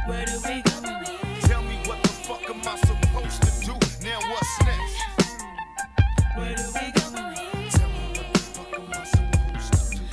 Where do we go from here? Tell me what the fuck am I supposed to do? Now what's next? Where do we go from here? Tell me what the fuck am I supposed to do?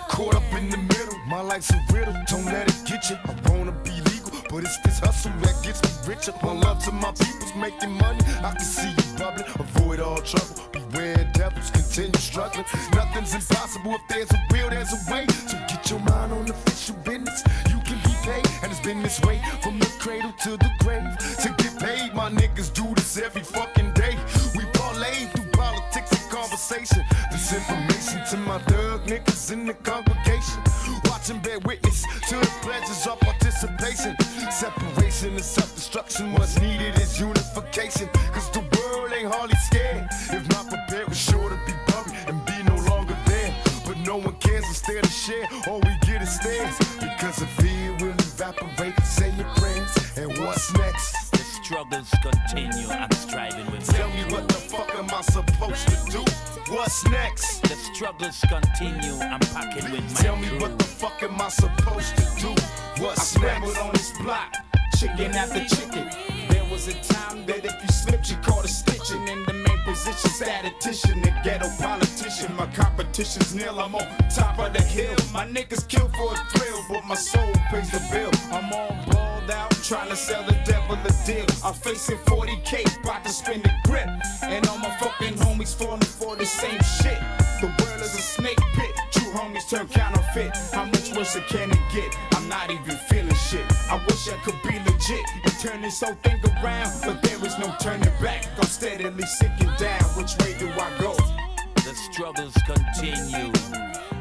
Caught up in the middle, my life's a riddle. Don't let it get you. I wanna be legal, but it's this hustle that gets me richer. One love to my people's making money. I can see you bubbling. Avoid all trouble. Beware devils, continue struggling. Nothing's impossible if there's a will, there's a way. So get your mind on official business. You can be paid, and it's been this way from the cradle to the grave. To get paid, my niggas do this every fucking day. We parlay through politics and conversation. This information to my thug niggas in the congregation. Watching bear witness to the pleasures of participation. Separation and self-destruction, what's needed is unification. Cause the world ain't hardly scared. If not prepared, we're sure to be buried and be no longer there. But no one cares instead of share, all we get is stares. Because the fear will evaporate, say your prayers. And what's next? The struggles continue, I'm striving with Tell me what the fuck am I supposed to do? What's next? The struggles continue, I'm packing with my Tell me crew. what the fuck am I supposed to do? What's I scrambled next? on this block, chicken after chicken. There was a time that if you slipped, you caught a stitching in the main position. Statistician, the ghetto politician. My competition's nil, I'm on top of the hill. My niggas kill for a thrill, but my soul pays the bill. I'm all balled out, trying to sell the devil a deal. I'm facing 40K, about to spin the grip. And all my fucking homies falling for the same shit. The world is a snake pit. True homies turn counterfeit. How much worse it can it get? I'm not even feeling shit. I wish I could be legit and turn this whole thing around, but there is no turning back. I'm steadily sinking down. Which way do I go? The struggles continue.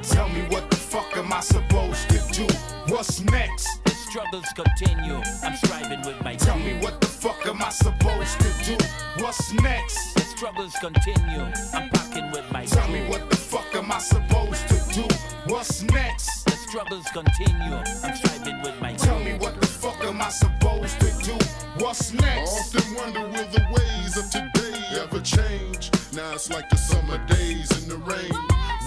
Tell me what the fuck am I supposed to do? What's next? The struggles continue, I'm striving with my Tell crew. me what the fuck am I supposed to do? What's next? The struggles continue, I'm packing with my Tell crew. me what the fuck am I supposed to do? What's next? The struggles continue, I'm striving with my crew. Tell me what the fuck am I supposed to do? What's I next? often wonder, will the ways of today ever change? Now it's like the summer days in the rain.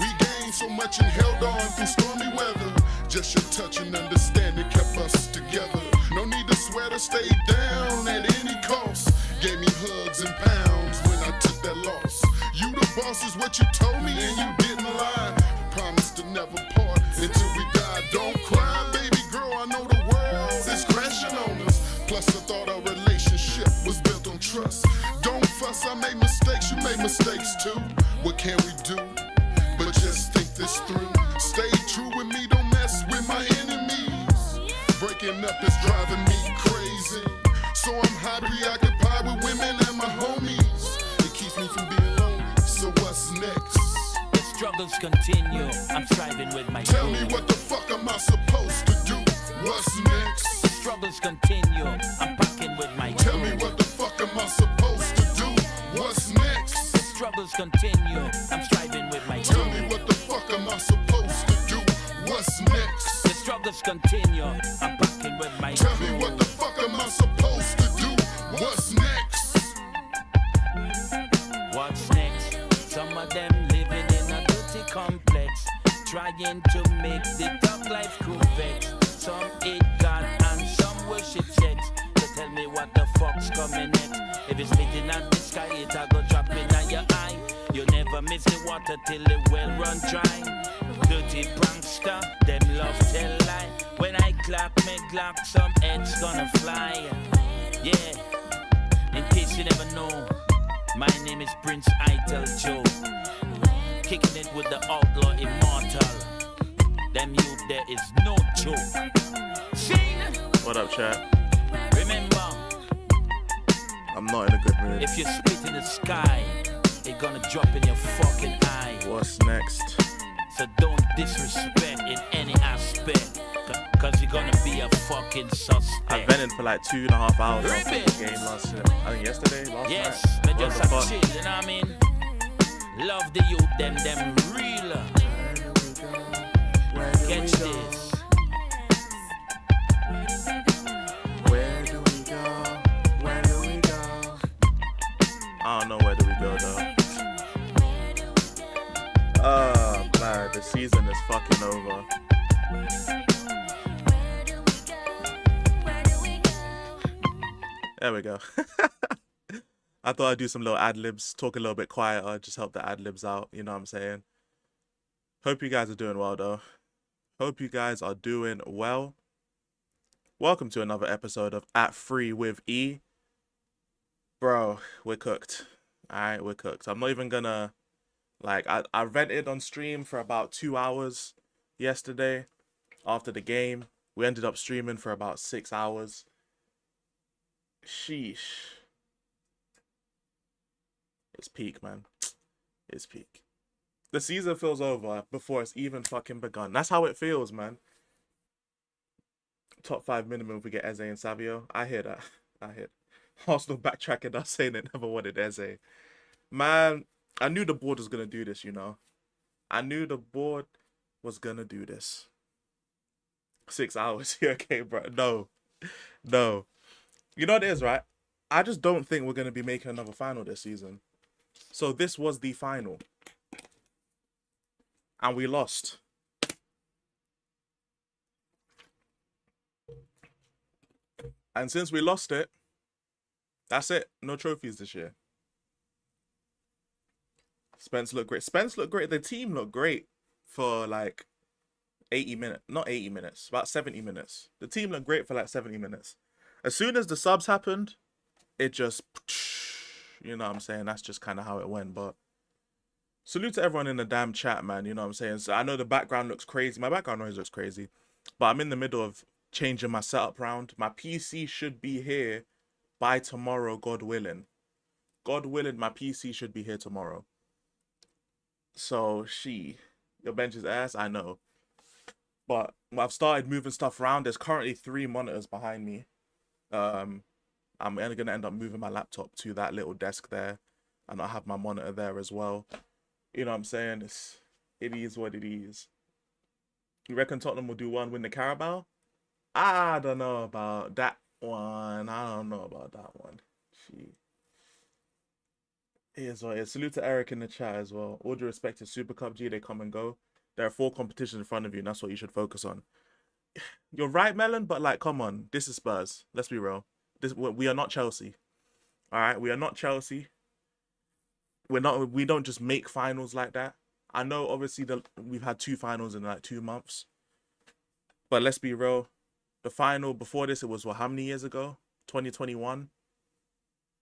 We gained so much and held on through stormy weather. Just your touch and understanding kept us together. No need to swear to stay down at any cost. Gave me hugs and pounds when I took that loss. You the boss is what you told me and you didn't lie. Promised to never part until we die. Don't cry, baby girl, I know the world is crashing on us. Plus I thought our relationship was built on trust. Don't fuss, I made mistakes, you made mistakes too. What can we do? But just think this through. Stay true with me, don't mess with my enemies. Breaking up is driving me crazy. So I'm high preoccupied with women and my homies. It keeps me from being lonely, so what's next? The struggles continue, I'm striving with my Tell crew. me what the fuck am I supposed to do? What's next? The struggles continue, I'm packing with my crew. Tell me what the fuck am I supposed to do? What's next? The struggles continue, I'm striving with my Tell crew. me what the fuck am I supposed to do? What's next? The struggles continue, I'm packing with my Tell crew. me what the fuck am I supposed to do? What's next? What's next? Some of them living in a dirty complex, trying to make the tough life cool vex. Some hate God and some worship sex. So tell me what the fuck's coming next. If it's spitting at the sky, it'll go dropping on your eye. You never miss the water till the well run dry. Dirty prankster, them love tell lie. When I clap me Glock, some heads gonna fly. Yeah, in case you never know, my name is Prince Itel Joe. Kicking it with the outlaw immortal. Them youth, there is no joke. Sing! What up, chat? Remember, I'm not in a good mood. if you spit in the sky, it gonna drop in your fucking eye. What's next? So don't disrespect in any aspect, cause you're gonna be a fucking I suspect. vented for like 2.5 hours after Rip the it. game last night. I think yesterday, last Yes, night. they What just the have fuck? chill, you know what I mean? Love the youth, them real. Catch this. Where do we go? Where do we go? I don't know where do we go though. Oh man, the season is fucking over. There we go. I thought I'd do some little ad libs, talk a little bit quieter, just help the ad libs out. You know what I'm saying? Hope you guys are doing well, though. Hope you guys are doing well. Welcome to another episode of At Free with E. Bro, we're cooked. Alright, we're cooked. I'm not even gonna, like, I vented on stream for about 2 hours yesterday after the game. We ended up streaming for about 6 hours. Sheesh. It's peak, man. It's peak. The season feels over before it's even fucking begun. That's how it feels, man. Top 5 minimum if we get Eze and Savio. I hear that. I hear. Arsenal backtracking us saying they never wanted Eze. Man, I knew the board was going to do this, you know. I knew the board was going to do this. 6 hours. Yeah, okay, bro. No. No. You know what it is, right? I just don't think we're going to be making another final this season. So this was the final. And we lost. And since we lost it, that's it. No trophies this year. Spence looked great. Spence looked great. The team looked great for like 80 minutes. Not 80 minutes. About 70 minutes. The team looked great for like 70 minutes. As soon as the subs happened, it just... You know what I'm saying? That's just kind of how it went. But salute to everyone in the damn chat, man. You know what I'm saying? So I know the background looks crazy. My background noise looks crazy. But I'm in the middle of changing my setup round. My PC should be here by tomorrow, God willing. God willing, my PC should be here tomorrow. So, your bench is ass, I know. But I've started moving stuff around. There's currently 3 monitors behind me. I'm going to end up moving my laptop to that little desk there. And I'll have my monitor there as well. You know what I'm saying? It is what it is. You reckon Tottenham will do one, win the Carabao? I don't know about that one. I don't know about that one. Here's what it is. Salute to Eric in the chat as well. All due respect to Super Cup G, they come and go. There are 4 competitions in front of you, and that's what you should focus on. You're right, Melon, but like, come on. This is Spurs. Let's be real. We are not Chelsea. All right, we are not Chelsea. We don't just make finals like that. I know, obviously, we've had 2 finals in like 2 months. But let's be real. The final before this, it was what, how many years ago? 2021.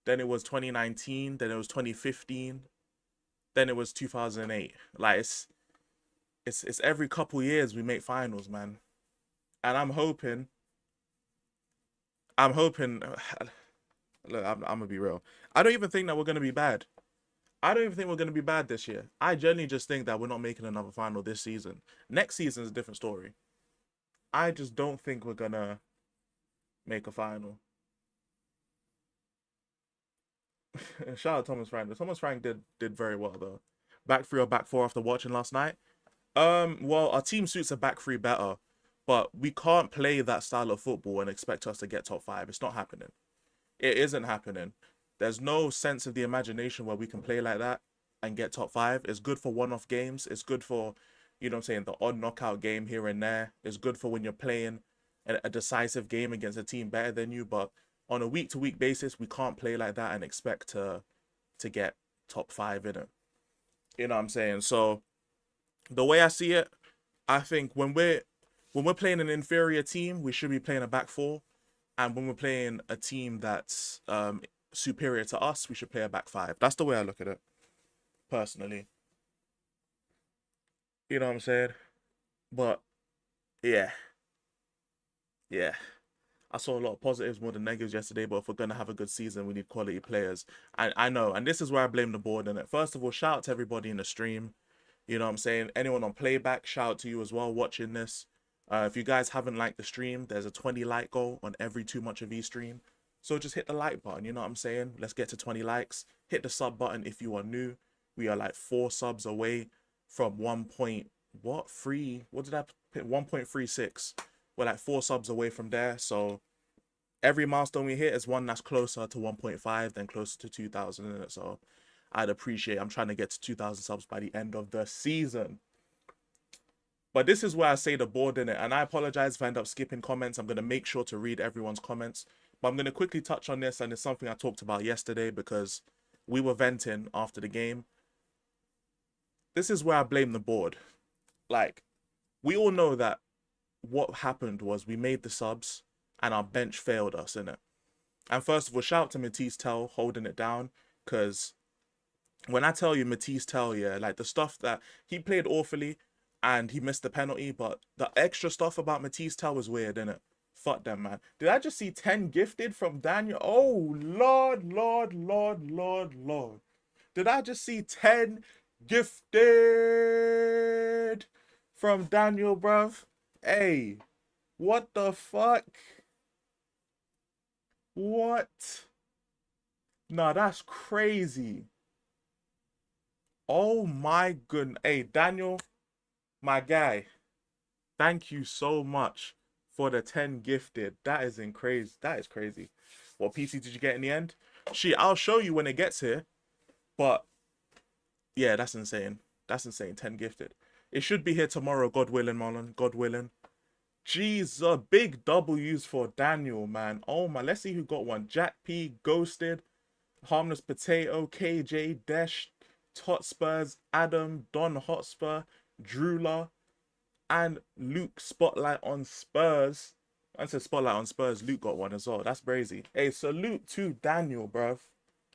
Then it was 2019. Then it was 2015. Then it was 2008. Like it's every couple years we make finals, man. And I'm hoping. Look, I'm gonna be real. I don't even think that we're gonna be bad. I don't even think we're gonna be bad this year. I genuinely just think that we're not making another final this season. Next season is a different story. I just don't think we're gonna make a final. Shout out Thomas Frank. Thomas Frank did very well though. Back 3 or back 4 after watching last night. Well, our team suits a back 3 better, but we can't play that style of football and expect us to get top 5. It's not happening. It isn't happening. There's no sense of the imagination where we can play like that and get top 5. It's good for one-off games. It's good for, you know what I'm saying, the odd knockout game here and there. It's good for when you're playing a decisive game against a team better than you. But on a week-to-week basis, we can't play like that and expect to get top 5 in it. You know what I'm saying? So the way I see it, I think when we're playing an inferior team, we should be playing a back 4. And when we're playing a team that's superior to us, we should play a back 5. That's the way I look at it, personally. You know what I'm saying? But, yeah. I saw a lot of positives more than negatives yesterday, but if we're going to have a good season, we need quality players. I know, and this is where I blame the board in it. First of all, shout out to everybody in the stream. You know what I'm saying? Anyone on playback, shout out to you as well watching this. If you guys haven't liked the stream, there's a 20 like goal on every Too Much of E stream. So just hit the like button, you know what I'm saying? Let's get to 20 likes. Hit the sub button if you are new. We are like 4 subs away from 1.36. We're like 4 subs away from there. So every milestone we hit is one that's closer to 1.5 than closer to 2,000 in it. So I'm trying to get to 2,000 subs by the end of the season. But this is where I say the board in it. And I apologize if I end up skipping comments. I'm going to make sure to read everyone's comments But I'm going to quickly touch on this, and it's something I talked about yesterday because we were venting after the game. This is where I blame the board. Like, we all know that what happened was we made the subs and our bench failed us, innit? And first of all, shout out to Matisse Tell holding it down, because when I tell you Matisse Tell, yeah, like the stuff that he played awfully and he missed the penalty, but the extra stuff about Matisse Tell was weird, innit? Fuck them, man. Did I just see 10 gifted from Daniel? Oh, Lord, Lord, Lord, Lord, Lord. Did I just see 10 gifted from Daniel, bruv? Hey, what the fuck? What? Nah, that's crazy. Oh my goodness. Hey, Daniel, my guy, thank you so much for the 10 gifted. That is crazy. That is crazy. What PC did you get in the end? Shit, I'll show you when it gets here. But yeah, that's insane. That's insane. 10 gifted. It should be here tomorrow, God willing, Marlon. God willing. Jesus, big W's for Daniel, man. Oh my, let's see who got one. Jack P, Ghosted, Harmless Potato, KJ, Desh, Hotspurs, Adam, Don Hotspur, Drula, and Luke Spotlight on Spurs. I said Spotlight on Spurs. Luke got one as well. That's crazy. Hey, salute to Daniel, bruv.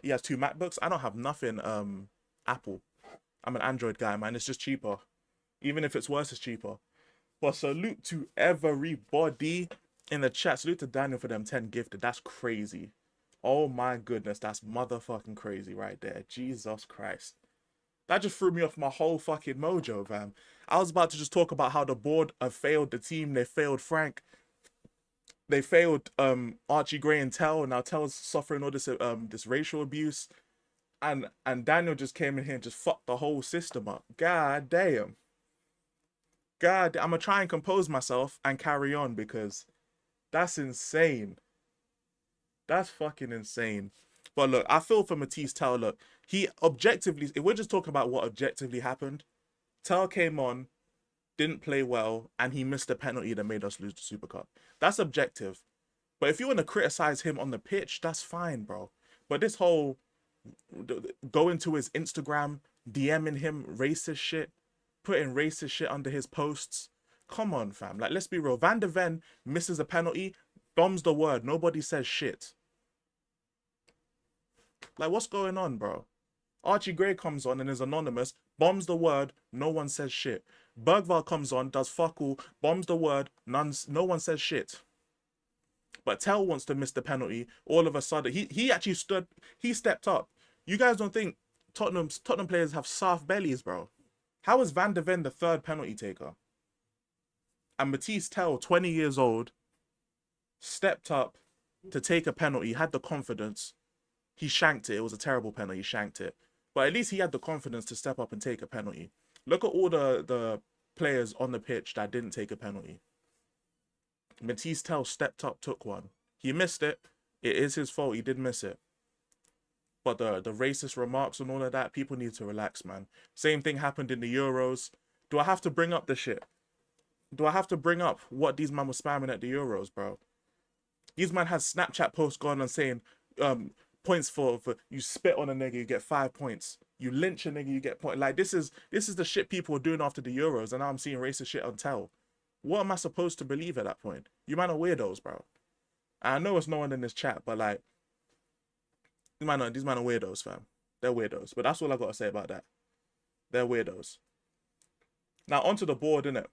He has 2 MacBooks. I don't have nothing Apple. I'm an Android guy, man. It's just cheaper. Even if it's worse, it's cheaper. But salute to everybody in the chat. Salute to Daniel for them 10 gifted. That's crazy. Oh my goodness. That's motherfucking crazy right there. Jesus Christ. That just threw me off my whole fucking mojo, fam. I was about to just talk about how the board have failed the team. They failed Frank. They failed Archie Gray and Tell. Now Tell's suffering all this this racial abuse. And Daniel just came in here and just fucked the whole system up. God damn. God, I'm going to try and compose myself and carry on because that's insane. That's fucking insane. But look, I feel for Matisse Tell. Look, he objectively, if we're just talking about what objectively happened, Tell came on, didn't play well, and he missed a penalty that made us lose the Super Cup. That's objective. But if you want to criticize him on the pitch, that's fine, bro. But this whole going to his Instagram, DMing him racist shit, putting racist shit under his posts. Come on, fam. Like, let's be real. Van de Ven misses a penalty, bombs the word. Nobody says shit. Like, what's going on, bro? Archie Gray comes on and is anonymous, bombs the word, no one says shit. Bergvall comes on, does fuck all, bombs the word, no one says shit. But Tell wants to miss the penalty. All of a sudden, he actually stepped up. You guys don't think Tottenham players have soft bellies, bro? How is Van de Ven the 3rd penalty taker? And Matisse Tell, 20 years old, stepped up to take a penalty, had the confidence. He shanked it. It was a terrible penalty. He shanked it. But at least he had the confidence to step up and take a penalty. Look at all the players on the pitch that didn't take a penalty. Matisse Tell stepped up, took one. He missed it. It is his fault. He did miss it. But the racist remarks and all of that, people need to relax, man. Same thing happened in the Euros. Do I have to bring up the shit? Do I have to bring up what these man were spamming at the Euros, bro? These man has Snapchat posts going on saying, points for you spit on a nigga, you get 5 points. You lynch a nigga, you get point. Like, this is the shit people were doing after the Euros, and now I'm seeing racist shit on Tell. What am I supposed to believe at that point? You man are weirdos, bro. I know it's no one in this chat, but like, these man are weirdos, fam. They're weirdos. But that's all I got to say about that. They're weirdos. Now, onto the board, innit?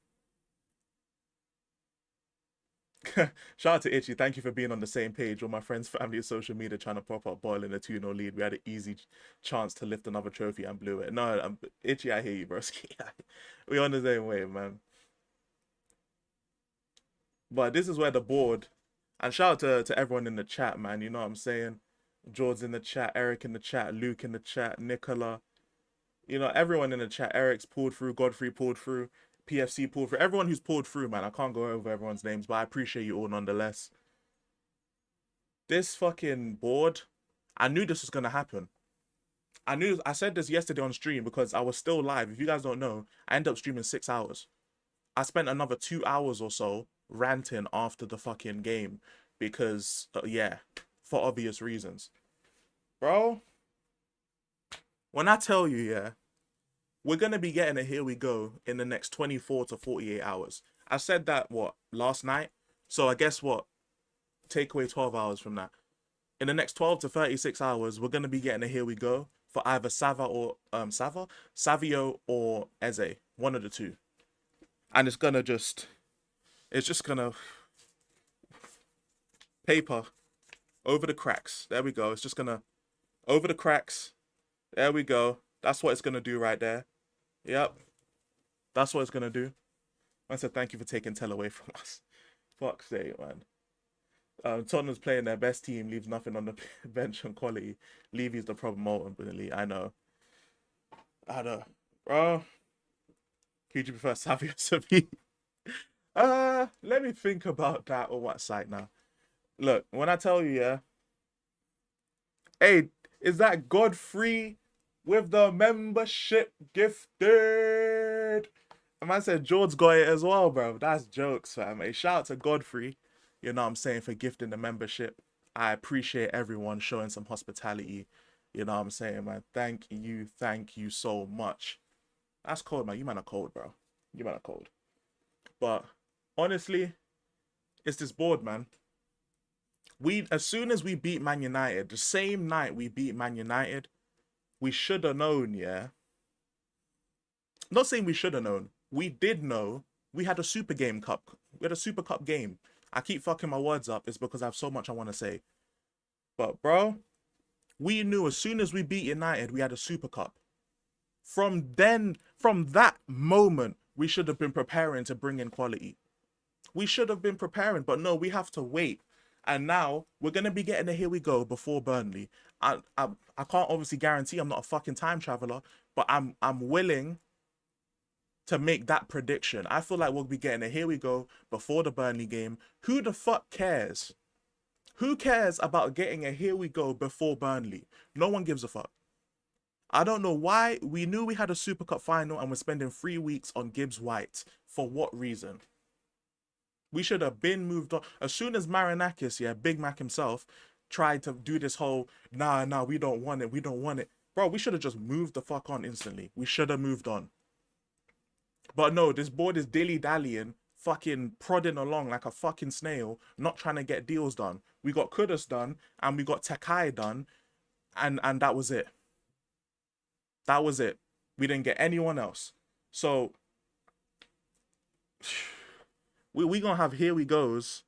Shout out to Itchy. Thank you for being on the same page with my friends, family, and social media trying to prop up Boyle in a 2-0 lead. We had an easy chance to lift another trophy and blew it. No, Itchy, I hear you, broski. We on the same wave, man. But this is where the board, and shout out to everyone in the chat, man. You know what I'm saying? George's in the chat, Eric in the chat, Luke in the chat, Nicola. You know, everyone in the chat. Eric's pulled through, Godfrey pulled through, PFC pulled through. Everyone who's pulled through, man. I can't go over everyone's names, but I appreciate you all nonetheless. This fucking board, I knew this was going to happen. I said this yesterday on stream because I was still live. If you guys don't know, I ended up streaming 6 hours. I spent another 2 hours or so ranting after the fucking game, because yeah, for obvious reasons, bro. When I tell you, yeah, we're gonna be getting a here we go in the next 24 to 48 hours. I said that last night, so I guess take away 12 hours from that. In the next 12 to 36 hours, we're gonna be getting a here we go for either Savio or Eze, one of the two, and it's just gonna paper over the cracks. There we go. It's just gonna over the cracks. There we go. That's what it's gonna do right there. Yep. That's what it's gonna do. I said thank you for taking Tell away from us. Fuck's sake, man. Tottenham's playing their best team, leaves nothing on the bench on quality. Levy's the problem ultimately. I know. Bro. Who'd you prefer, Savio or Sabi? Let me think about that on what site now. Look, when I tell you, yeah. Hey, is that Godfrey with the membership gifted? A man said George got it as well, bro. That's jokes, fam. Hey, shout out to Godfrey, you know what I'm saying, for gifting the membership. I appreciate everyone showing some hospitality. You know what I'm saying, man. Thank you so much. That's cold, man. You man are cold, bro. You man are cold. But honestly, it's this board, man. As soon as we beat Man United, the same night we beat Man United, we should have known, yeah. Not saying we should have known. We did know we had a Super Game Cup. We had a Super Cup game. I keep fucking my words up. It's because I have so much I want to say. But, bro, we knew as soon as we beat United, we had a Super Cup. From that moment, we should have been preparing to bring in quality. We should have been preparing, but no, we have to wait. And now we're gonna be getting a here we go before Burnley. I can't obviously guarantee, I'm not a fucking time traveler, but I'm willing to make that prediction. I feel like we'll be getting a here we go before the Burnley game. Who the fuck cares? Who cares about getting a here we go before Burnley? No one gives a fuck. I don't know why. We knew we had a Super Cup final and we're spending 3 weeks on Gibbs White. For what reason? We should have been moved on. As soon as Marinakis, yeah, Big Mac himself, tried to do this whole, nah, we don't want it, we don't want it. Bro, we should have just moved the fuck on instantly. We should have moved on. But no, this board is dilly-dallying, fucking prodding along like a fucking snail, not trying to get deals done. We got Kudus done, and we got Takai done, and that was it. That was it. We didn't get anyone else. So, we gonna have here we goes.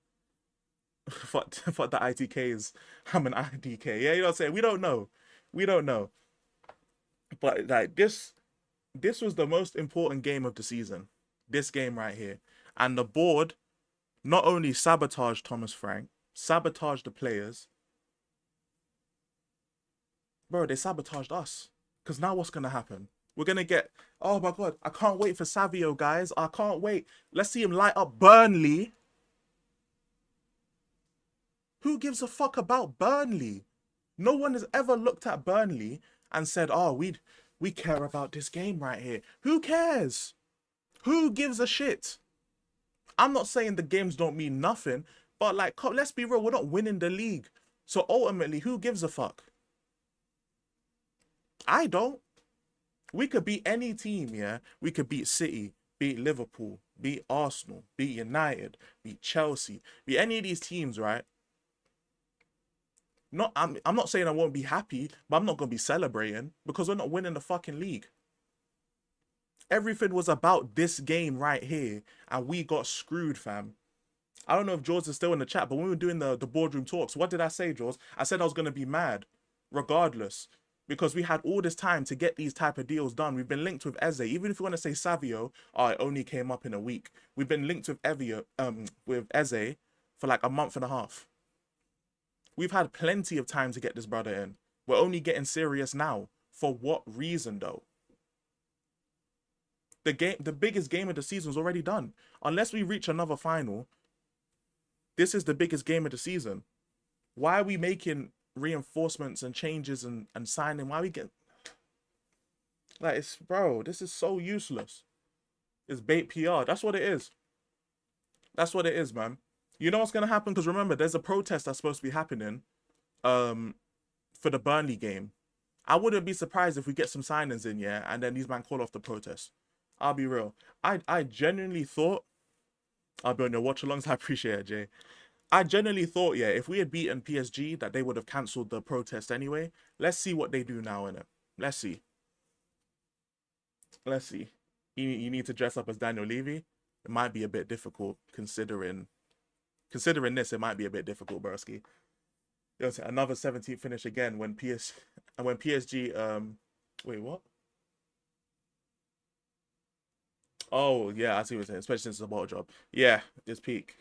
Fuck the ITKs. I'm an IDK. Yeah, you know what I'm saying? We don't know. We don't know. But like this was the most important game of the season. This game right here. And the board not only sabotaged Thomas Frank, sabotaged the players. Bro, they sabotaged us. Because now what's going to happen? We're going to get... Oh my God, I can't wait for Savio, guys. I can't wait. Let's see him light up Burnley. Who gives a fuck about Burnley? No one has ever looked at Burnley and said, oh, we care about this game right here. Who cares? Who gives a shit? I'm not saying the games don't mean nothing, but like, let's be real, we're not winning the league. So ultimately, who gives a fuck? I don't. We could beat any team, yeah? We could beat City, beat Liverpool, beat Arsenal, beat United, beat Chelsea, beat any of these teams, right? I'm not saying I won't be happy, but I'm not going to be celebrating because we're not winning the fucking league. Everything was about this game right here, and we got screwed, fam. I don't know if George is still in the chat, but when we were doing the boardroom talks, what did I say, George? I said I was going to be mad, regardless, because we had all this time to get these type of deals done. We've been linked with Eze. Even if you want to say Savio, oh, it only came up in a week. We've been linked with Eze for like a month and a half. We've had plenty of time to get this brother in. We're only getting serious now. For what reason, though? The biggest game of the season is already done. Unless we reach another final, this is the biggest game of the season. Why are we making reinforcements and changes and signing? Why are we getting... Like, bro, this is so useless. It's bait PR. That's what it is. That's what it is, man. You know what's gonna happen? Because remember, there's a protest that's supposed to be happening, for the Burnley game. I wouldn't be surprised if we get some signings in, yeah, and then these man call off the protest. I'll be real. I genuinely thought, I'll be on your watch alongs. I appreciate it, Jay. I genuinely thought, yeah, if we had beaten PSG, that they would have cancelled the protest anyway. Let's see what they do now, innit? Let's see. Let's see. You need to dress up as Daniel Levy. It might be a bit difficult considering this. It might be a bit difficult, broski. Another 17th finish again when PSG wait, what? Oh yeah, I see what you're saying, especially since it's a bottle job. Yeah, it's peak.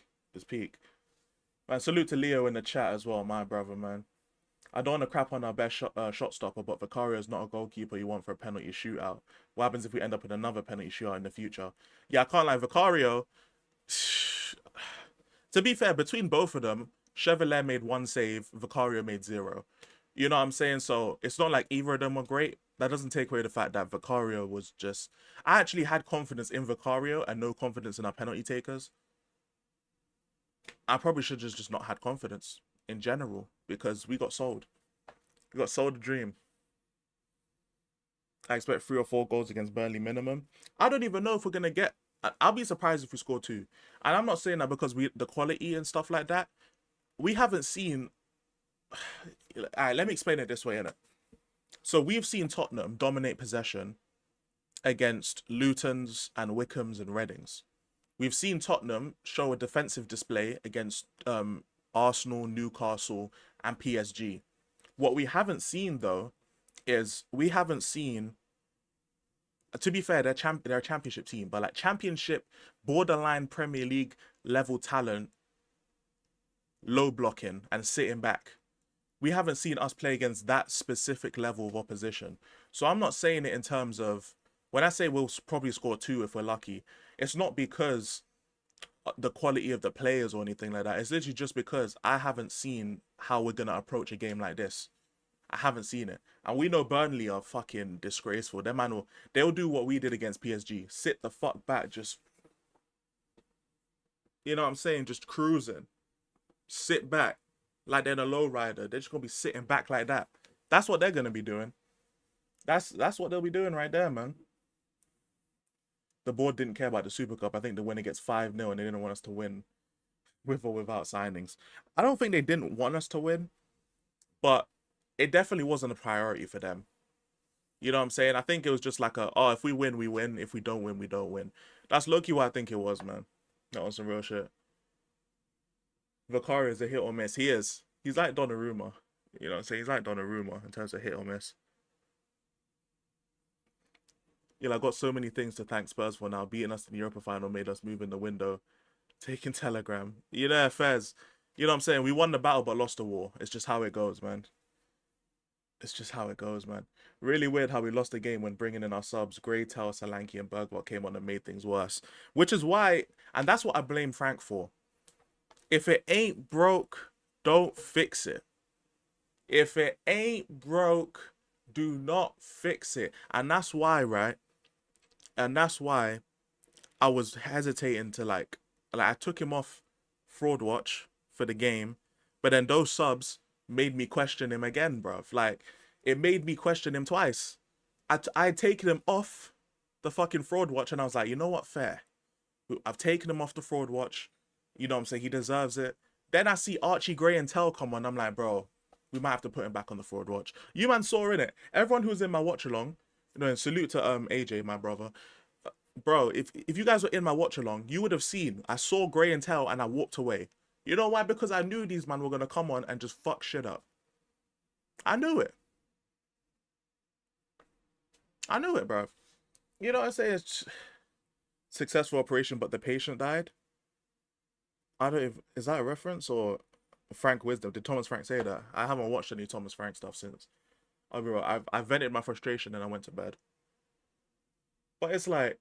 Man, salute to Leo in the chat as well, my brother, man. I don't want to crap on our best shot stopper, but Vicario is not a goalkeeper you want for a penalty shootout. What happens if we end up in another penalty shootout in the future? Yeah, I can't lie, Vicario, to be fair, between both of them, Chevrolet made 1 save, Vicario made 0. You know what I'm saying? So it's not like either of them were great. That doesn't take away the fact that Vicario was just... I actually had confidence in Vicario and no confidence in our penalty takers. I probably should just not had confidence in general because we got sold. We got sold a dream. I expect 3 or 4 goals against Burnley minimum. I don't even know if we're going to get... I'll be surprised if we score 2. And I'm not saying that because the quality and stuff like that. We haven't seen... Alright, let me explain it this way, innit? So we've seen Tottenham dominate possession against Lutons and Wickhams and Readings. We've seen Tottenham show a defensive display against Arsenal, Newcastle, and PSG. What we haven't seen, though, is we haven't seen... To be fair, they're a championship team, but like championship, borderline Premier League level talent, low blocking and sitting back. We haven't seen us play against that specific level of opposition. So I'm not saying it in terms of, when I say we'll probably score 2 if we're lucky, it's not because the quality of the players or anything like that. It's literally just because I haven't seen how we're going to approach a game like this. I haven't seen it. And we know Burnley are fucking disgraceful. They'll do what we did against PSG. Sit the fuck back, just... You know what I'm saying? Just cruising. Sit back. Like they're the low rider. They're just going to be sitting back like that. That's what they're going to be doing. That's what they'll be doing right there, man. The board didn't care about the Super Cup. I think the winner gets 5-0 and they didn't want us to win with or without signings. I don't think they didn't want us to win, but it definitely wasn't a priority for them. You know what I'm saying? I think it was just like if we win, we win. If we don't win, we don't win. That's low-key what I think it was, man. That was some real shit. Vicario is a hit or miss. He is. He's like Donnarumma. You know what I'm saying? He's like Donnarumma in terms of hit or miss. Yeah, I got so many things to thank Spurs for now. Beating us in the Europa final made us move in the window. Taking Telegram. You know, Fez. You know what I'm saying? We won the battle but lost the war. It's just how it goes, man. It's just how it goes, man. Really weird how we lost the game when bringing in our subs. Graytail, Solanke, and Bergwijn came on and made things worse. Which is why, and that's what I blame Frank for. If it ain't broke, don't fix it. If it ain't broke, do not fix it. And that's why, right? And that's why I was hesitating to like I took him off Fraud Watch for the game, but then those subs made me question him again, bruv. Like, it made me question him twice. I had taken him off the fucking Fraud Watch and I was like, you know what, fair. I've taken him off the Fraud Watch. You know what I'm saying? He deserves it. Then I see Archie Gray and Tell come on. I'm like, bro, we might have to put him back on the Fraud Watch. You man saw in it. Everyone who was in my watch along, you know, and salute to AJ, my brother. Bro, if you guys were in my watch along, you would have seen I saw Gray and Tell and I walked away. You know why? Because I knew these man were gonna come on and just fuck shit up. I knew it. I knew it, bro. You know what I say? It's successful operation, but the patient died. I don't know is that a reference or Frank Wisdom? Did Thomas Frank say that? I haven't watched any Thomas Frank stuff since. I'll be real. I vented my frustration and I went to bed. But it's like,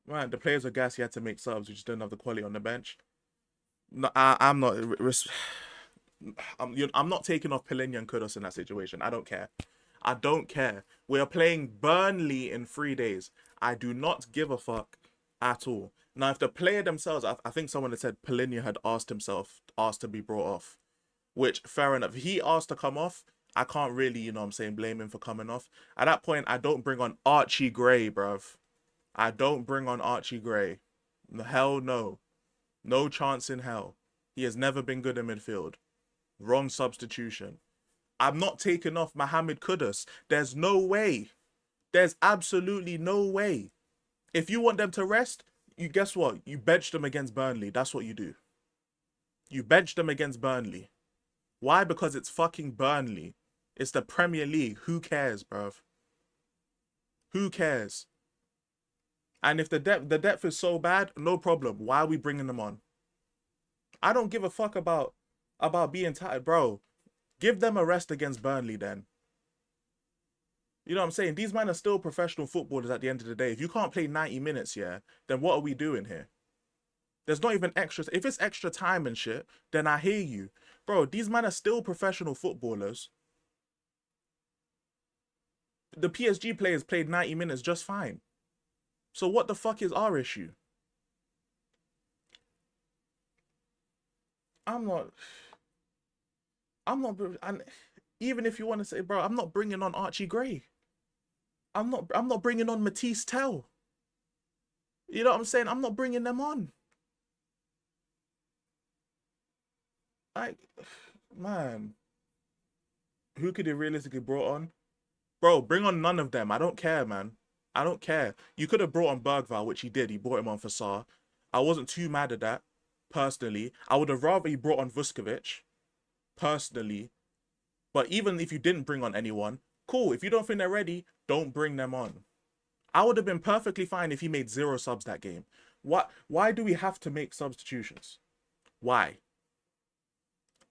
man, the players are gas. You had to make subs. You just didn't have the quality on the bench. No, I'm not. I'm not taking off Palhinha and Kudos in that situation. I don't care. I don't care. We are playing Burnley in 3 days. I do not give a fuck at all. Now, if the player themselves, I think someone had said Polinia had asked to be brought off, which fair enough. If he asked to come off, I can't really, you know what I'm saying, blame him for coming off. At that point, I don't bring on Archie Gray, bruv. I don't bring on Archie Gray. Hell no. No chance in hell. He has never been good in midfield. Wrong substitution. I'm not taking off Mohamed Kudus. There's no way. There's absolutely no way. If you want them to rest, you guess what? You bench them against Burnley. That's what you do. You bench them against Burnley. Why? Because it's fucking Burnley. It's the Premier League. Who cares, bruv? Who cares? And if the depth is so bad, no problem. Why are we bringing them on? I don't give a fuck about being tired, bro. Give them a rest against Burnley then. You know what I'm saying? These men are still professional footballers at the end of the day. If you can't play 90 minutes, yeah, then what are we doing here? There's not even extra. If it's extra time and shit, then I hear you. Bro, these men are still professional footballers. The PSG players played 90 minutes just fine. So what the fuck is our issue? I'm not, and even if you want to say, bro, I'm not bringing on Archie Gray. I'm not bringing on Matisse Tell. You know what I'm saying? I'm not bringing them on. Like, man, who could have realistically brought on? Bro, bring on none of them. I don't care, man. I don't care. You could have brought on Bergvall, which he did. He brought him on for Sarr. I wasn't too mad at that, personally. I would have rather he brought on Vuskovic, personally. But even if you didn't bring on anyone, cool. If you don't think they're ready, don't bring them on. I would have been perfectly fine if he made 0 subs that game. Why do we have to make substitutions? Why?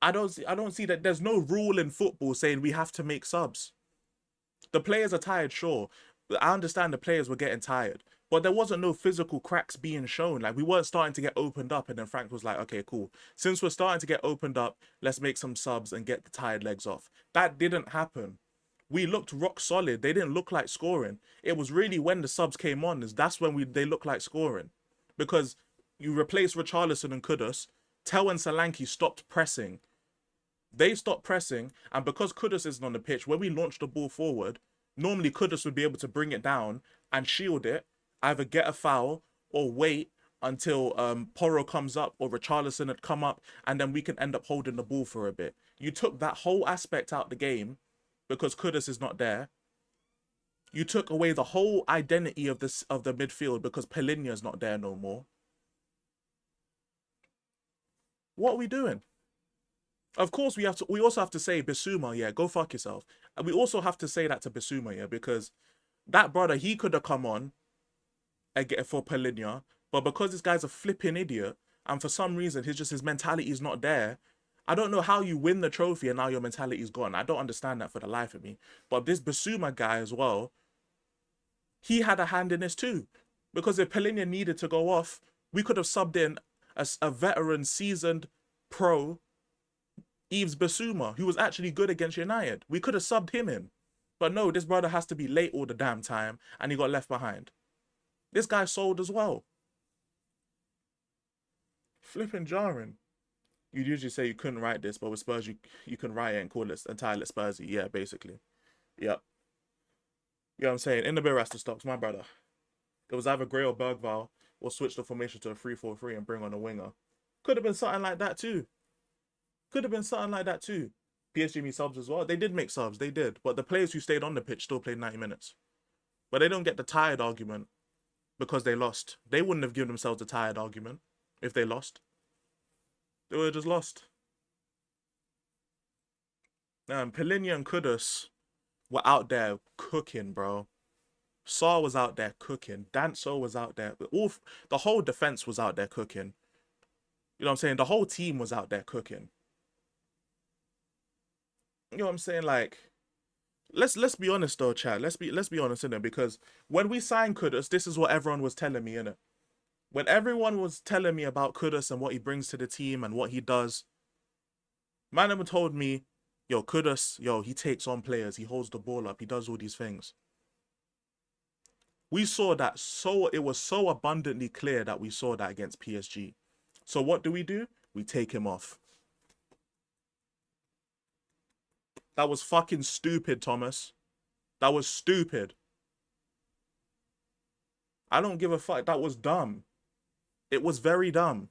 I don't see that. There's no rule in football saying we have to make subs. The players are tired, sure. I understand the players were getting tired. But there wasn't no physical cracks being shown. Like, we weren't starting to get opened up, and then Frank was like, okay, cool. Since we're starting to get opened up, let's make some subs and get the tired legs off. That didn't happen. We looked rock solid. They didn't look like scoring. It was really when the subs came on, that's when they looked like scoring. Because you replaced Richarlison and Kudus, Tel and Solanke stopped pressing. They stopped pressing, and because Kudus isn't on the pitch, when we launched the ball forward, normally Kudus would be able to bring it down and shield it, either get a foul or wait until Porro comes up or Richarlison had come up, and then we can end up holding the ball for a bit. You took that whole aspect out the game because Kudus is not there. You took away the whole identity of the midfield because Polinia is not there no more. What are we doing? Of course, we also have to say Bissouma, yeah, go fuck yourself. And we also have to say that to Bissouma, yeah, because that brother, he could have come on and get it for Polinia, but because this guy's a flipping idiot, and for some reason his mentality is not there. I don't know how you win the trophy and now your mentality is gone. I don't understand that for the life of me. But this Bissouma guy as well, he had a hand in this too, because if Polinia needed to go off, we could have subbed in a veteran, seasoned pro, Yves Bissouma, who was actually good against United. We could have subbed him in. But no, this brother has to be late all the damn time, and he got left behind. This guy sold as well. Flipping jarring. You'd usually say you couldn't write this, but with Spurs, you can write it and call it entirely Spursy. Yeah, basically. Yep. You know what I'm saying? In the beer Rasta stocks, my brother. It was either Gray or Bergvall, or switch the formation to a 3-4-3 and bring on a winger. Could have been something like that too. Could have been something like that too. PSG made subs as well. They did make subs, they did. But the players who stayed on the pitch still played 90 minutes. But they don't get the tired argument because they lost. They wouldn't have given themselves a tired argument if they lost. They would have just lost. Polinia and Kudus were out there cooking, bro. Sarr was out there cooking. Danso was out there. The whole defense was out there cooking. You know what I'm saying? The whole team was out there cooking. You know what I'm saying? Like, let's be honest though, Chad. Let's be honest, innit? Because when we signed Kudus, this is what everyone was telling me, innit? When everyone was telling me about Kudus and what he brings to the team and what he does, man told me, yo, Kudus, yo, he takes on players, he holds the ball up, he does all these things. We saw that it was so abundantly clear that we saw that against PSG. So what do? We take him off. That was fucking stupid, Thomas. That was stupid. I don't give a fuck. That was dumb. It was very dumb.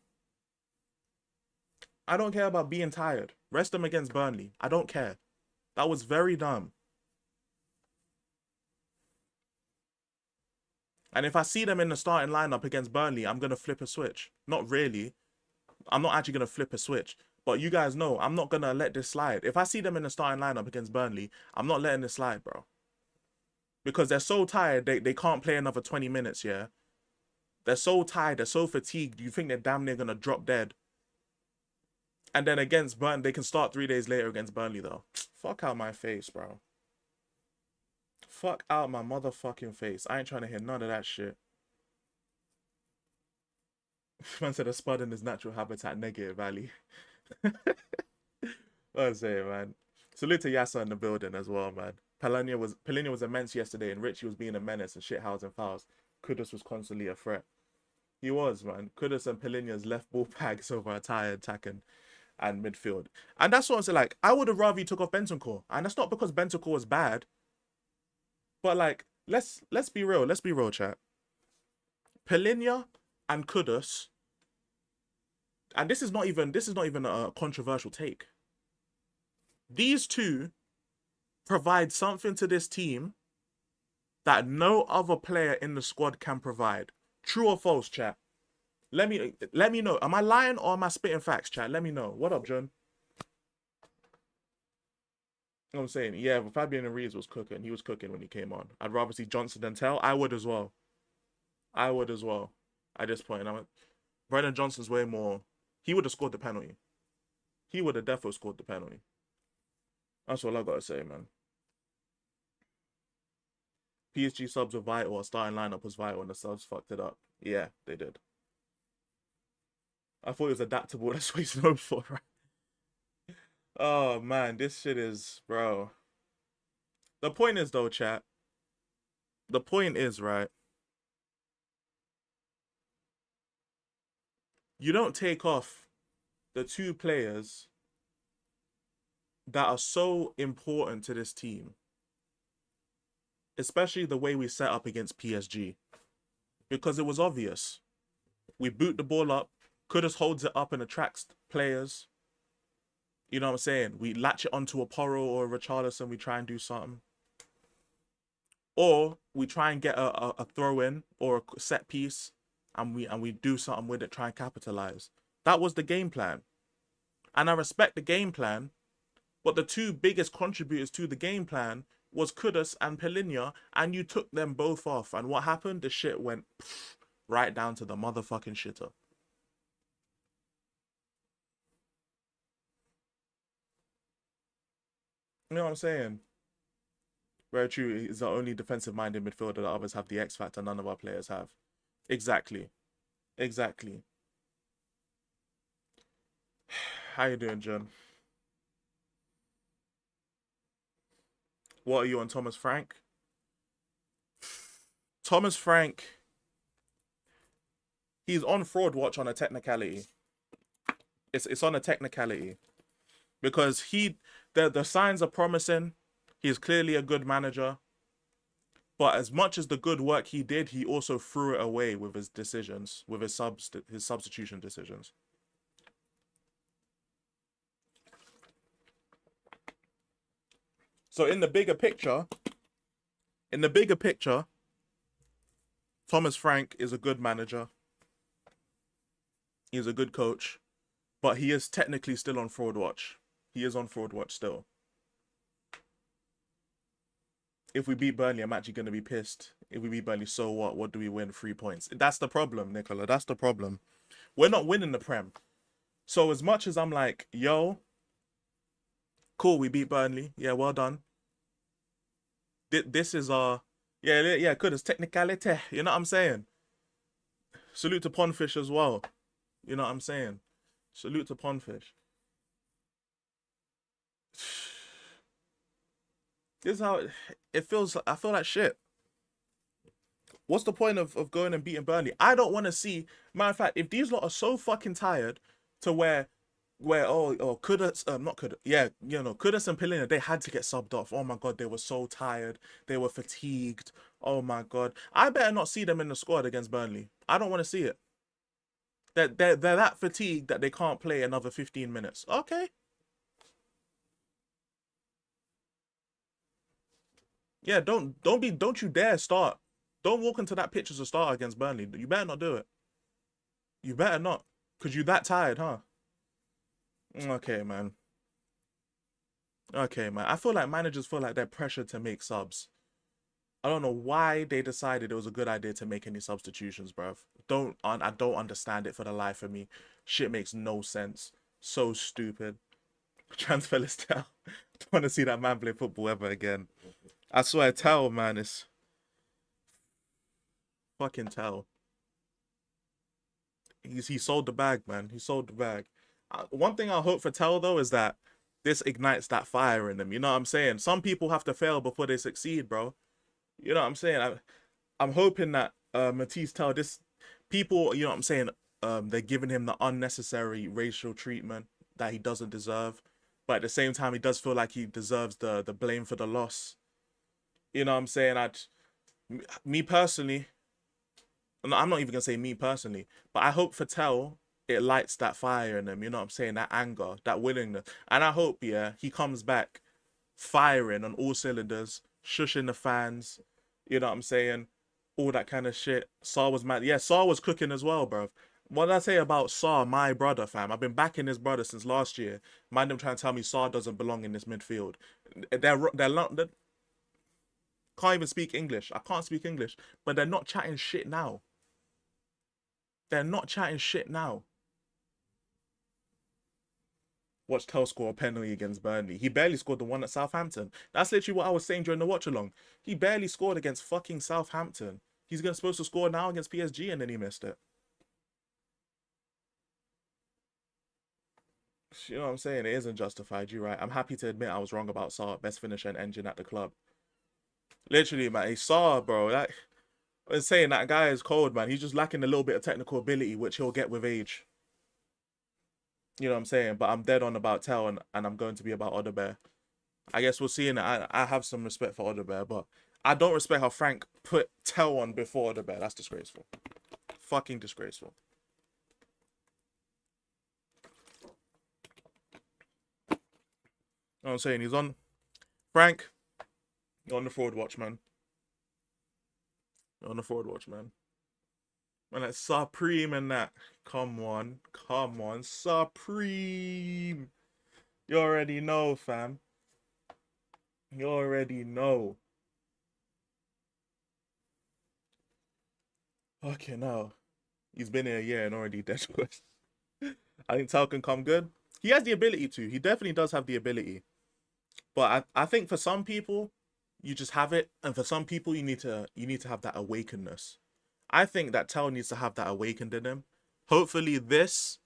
I don't care about being tired. Rest them against Burnley. I don't care. That was very dumb. And if I see them in the starting lineup against Burnley, I'm going to flip a switch. Not really. I'm not actually going to flip a switch. But you guys know, I'm not going to let this slide. If I see them in the starting lineup against Burnley, I'm not letting this slide, bro. Because they're so tired, they can't play another 20 minutes, yeah? They're so tired, they're so fatigued, you think they're damn near going to drop dead. And then against Burnley, they can start 3 days later against Burnley, though. Fuck out my face, bro. Fuck out my motherfucking face. I ain't trying to hear none of that shit. Man said a spud in his natural habitat, negative valley. I'll say, man. Salute to Yassa in the building as well, man. Palinia was immense yesterday, and Richie was being a menace and shithousing fouls. Kudus was constantly a threat. He was, man. Kudus and Palinia's left ball bags over a tired attacking and midfield. And that's what I'm saying. Like, I would have rather you took off Bentancur. And that's not because Bentancur was bad. But like, let's be real. Let's be real, chat. Palinia and Kudus. And this is not even a controversial take. These two provide something to this team that no other player in the squad can provide. True or false, chat? Let me know. Am I lying or am I spitting facts, chat? Let me know. What up, John? You know what I'm saying? Yeah, but Fabian Ruiz was cooking. He was cooking when he came on. I'd rather see Johnson than Tell. I would as well. I would as well. At this point, Brennan Johnson's way more. He would have scored the penalty. He would have definitely scored the penalty. That's all I gotta say, man. PSG subs were vital. Our starting lineup was vital, and the subs fucked it up. Yeah, they did. I thought it was adaptable. That's what he's known for, right? Oh man, this shit is, bro. The point is though, chat. The point is, right? You don't take off the two players that are so important to this team. Especially the way we set up against PSG. Because it was obvious. We boot the ball up. Kudus holds it up and attracts players. You know what I'm saying? We latch it onto a Porro or a Richarlison. We try and do something. Or we try and get a throw in or a set piece. And we do something with it, try and capitalize. That was the game plan. And I respect the game plan. But the two biggest contributors to the game plan was Kudus and Palinia, and you took them both off. And what happened? The shit went right down to the motherfucking shitter. You know what I'm saying? Very true. He's the only defensive-minded midfielder that others have the X factor none of our players have. Exactly. Exactly. How you doing, John? What are you on Thomas Frank? Thomas Frank, he's on fraud watch on a technicality. It's on a technicality. Because the signs are promising. He's clearly a good manager. But as much as the good work he did, he also threw it away with his decisions, with his substitution decisions. So in the bigger picture, Thomas Frank is a good manager. He's a good coach, but he is technically still on fraud watch. He is on fraud watch still. If we beat Burnley, I'm actually going to be pissed. If we beat Burnley, so what? What do we win? 3 points. That's the problem, Nicola. That's the problem. We're not winning the Prem. So as much as I'm like, yo, cool, we beat Burnley. Yeah, well done. This is our... Yeah, good. It's technicality. You know what I'm saying? Salute to Pondfish as well. You know what I'm saying? Salute to Pondfish. This is how it feels. I feel like shit. What's the point of going and beating Burnley? I don't want to see. Matter of fact, if these lot are so fucking tired to where Kudus, not Kudus, yeah, you know, Kudus and Polina, they had to get subbed off. Oh my god, they were so tired, they were fatigued. Oh my god, I better not see them in the squad against Burnley. I don't want to see it. They're that fatigued that they can't play another 15 minutes. Okay. Yeah, don't you dare start. Don't walk into that pitch as a starter against Burnley. You better not do it. You better not, cause you that tired, huh? Okay, man. Okay, man. I feel like managers feel like they're pressured to make subs. I don't know why they decided it was a good idea to make any substitutions, bruv. I don't understand it for the life of me. Shit makes no sense. So stupid. Transfer list down. Don't want to see that man play football ever again. I swear, Tell, man, it's fucking Tell. He sold the bag, man. He sold the bag. One thing I hope for Tell though is that this ignites that fire in them. You know what I'm saying? Some people have to fail before they succeed, bro. You know what I'm saying? I'm hoping that Matisse Tell, this people, you know what I'm saying? They're giving him the unnecessary racial treatment that he doesn't deserve, but at the same time, he does feel like he deserves the blame for the loss. You know what I'm saying? Me personally, I'm not even gonna say me personally, but I hope for Tell it lights that fire in him. You know what I'm saying? That anger, that willingness, and I hope he comes back firing on all cylinders, shushing the fans. You know what I'm saying? All that kind of shit. Saar was mad. Yeah, Saar was cooking as well, bro. What did I say about Saar, my brother, fam? I've been backing his brother since last year. Mind them trying to tell me Saar doesn't belong in this midfield. They're can't even speak English. I can't speak English, but they're not chatting shit now. They're not chatting shit now. Watch Tell score a penalty against Burnley. He barely scored the one at Southampton. That's literally what I was saying during the watch along. He barely scored against fucking Southampton. He's supposed to score now against PSG and then he missed it. You know what I'm saying? It isn't justified. You're right. I'm happy to admit I was wrong about Saar. Best finisher and engine at the club. Literally, man. He Saar, bro. Like, I was saying, that guy is cold, man. He's just lacking a little bit of technical ability, which he'll get with age. You know what I'm saying? But I'm dead on about Tell, and I'm going to be about Odebear. I guess we'll see. I have some respect for Odebear, but I don't respect how Frank put Tell on before Odebear. That's disgraceful. Fucking disgraceful. You know what I'm saying? He's on. Frank, you're on the forward watch, man. You're on the forward watch, man. And that's Supreme and that. Come on. Supreme. You already know, fam. You already know. Okay, now. He's been here a year and already dead to us. I think Tell can come good. He has the ability to. He definitely does have the ability. But I think for some people, you just have it. And for some people, you need to have that awakenedness. I think that Tell needs to have that awakened in him. Hopefully this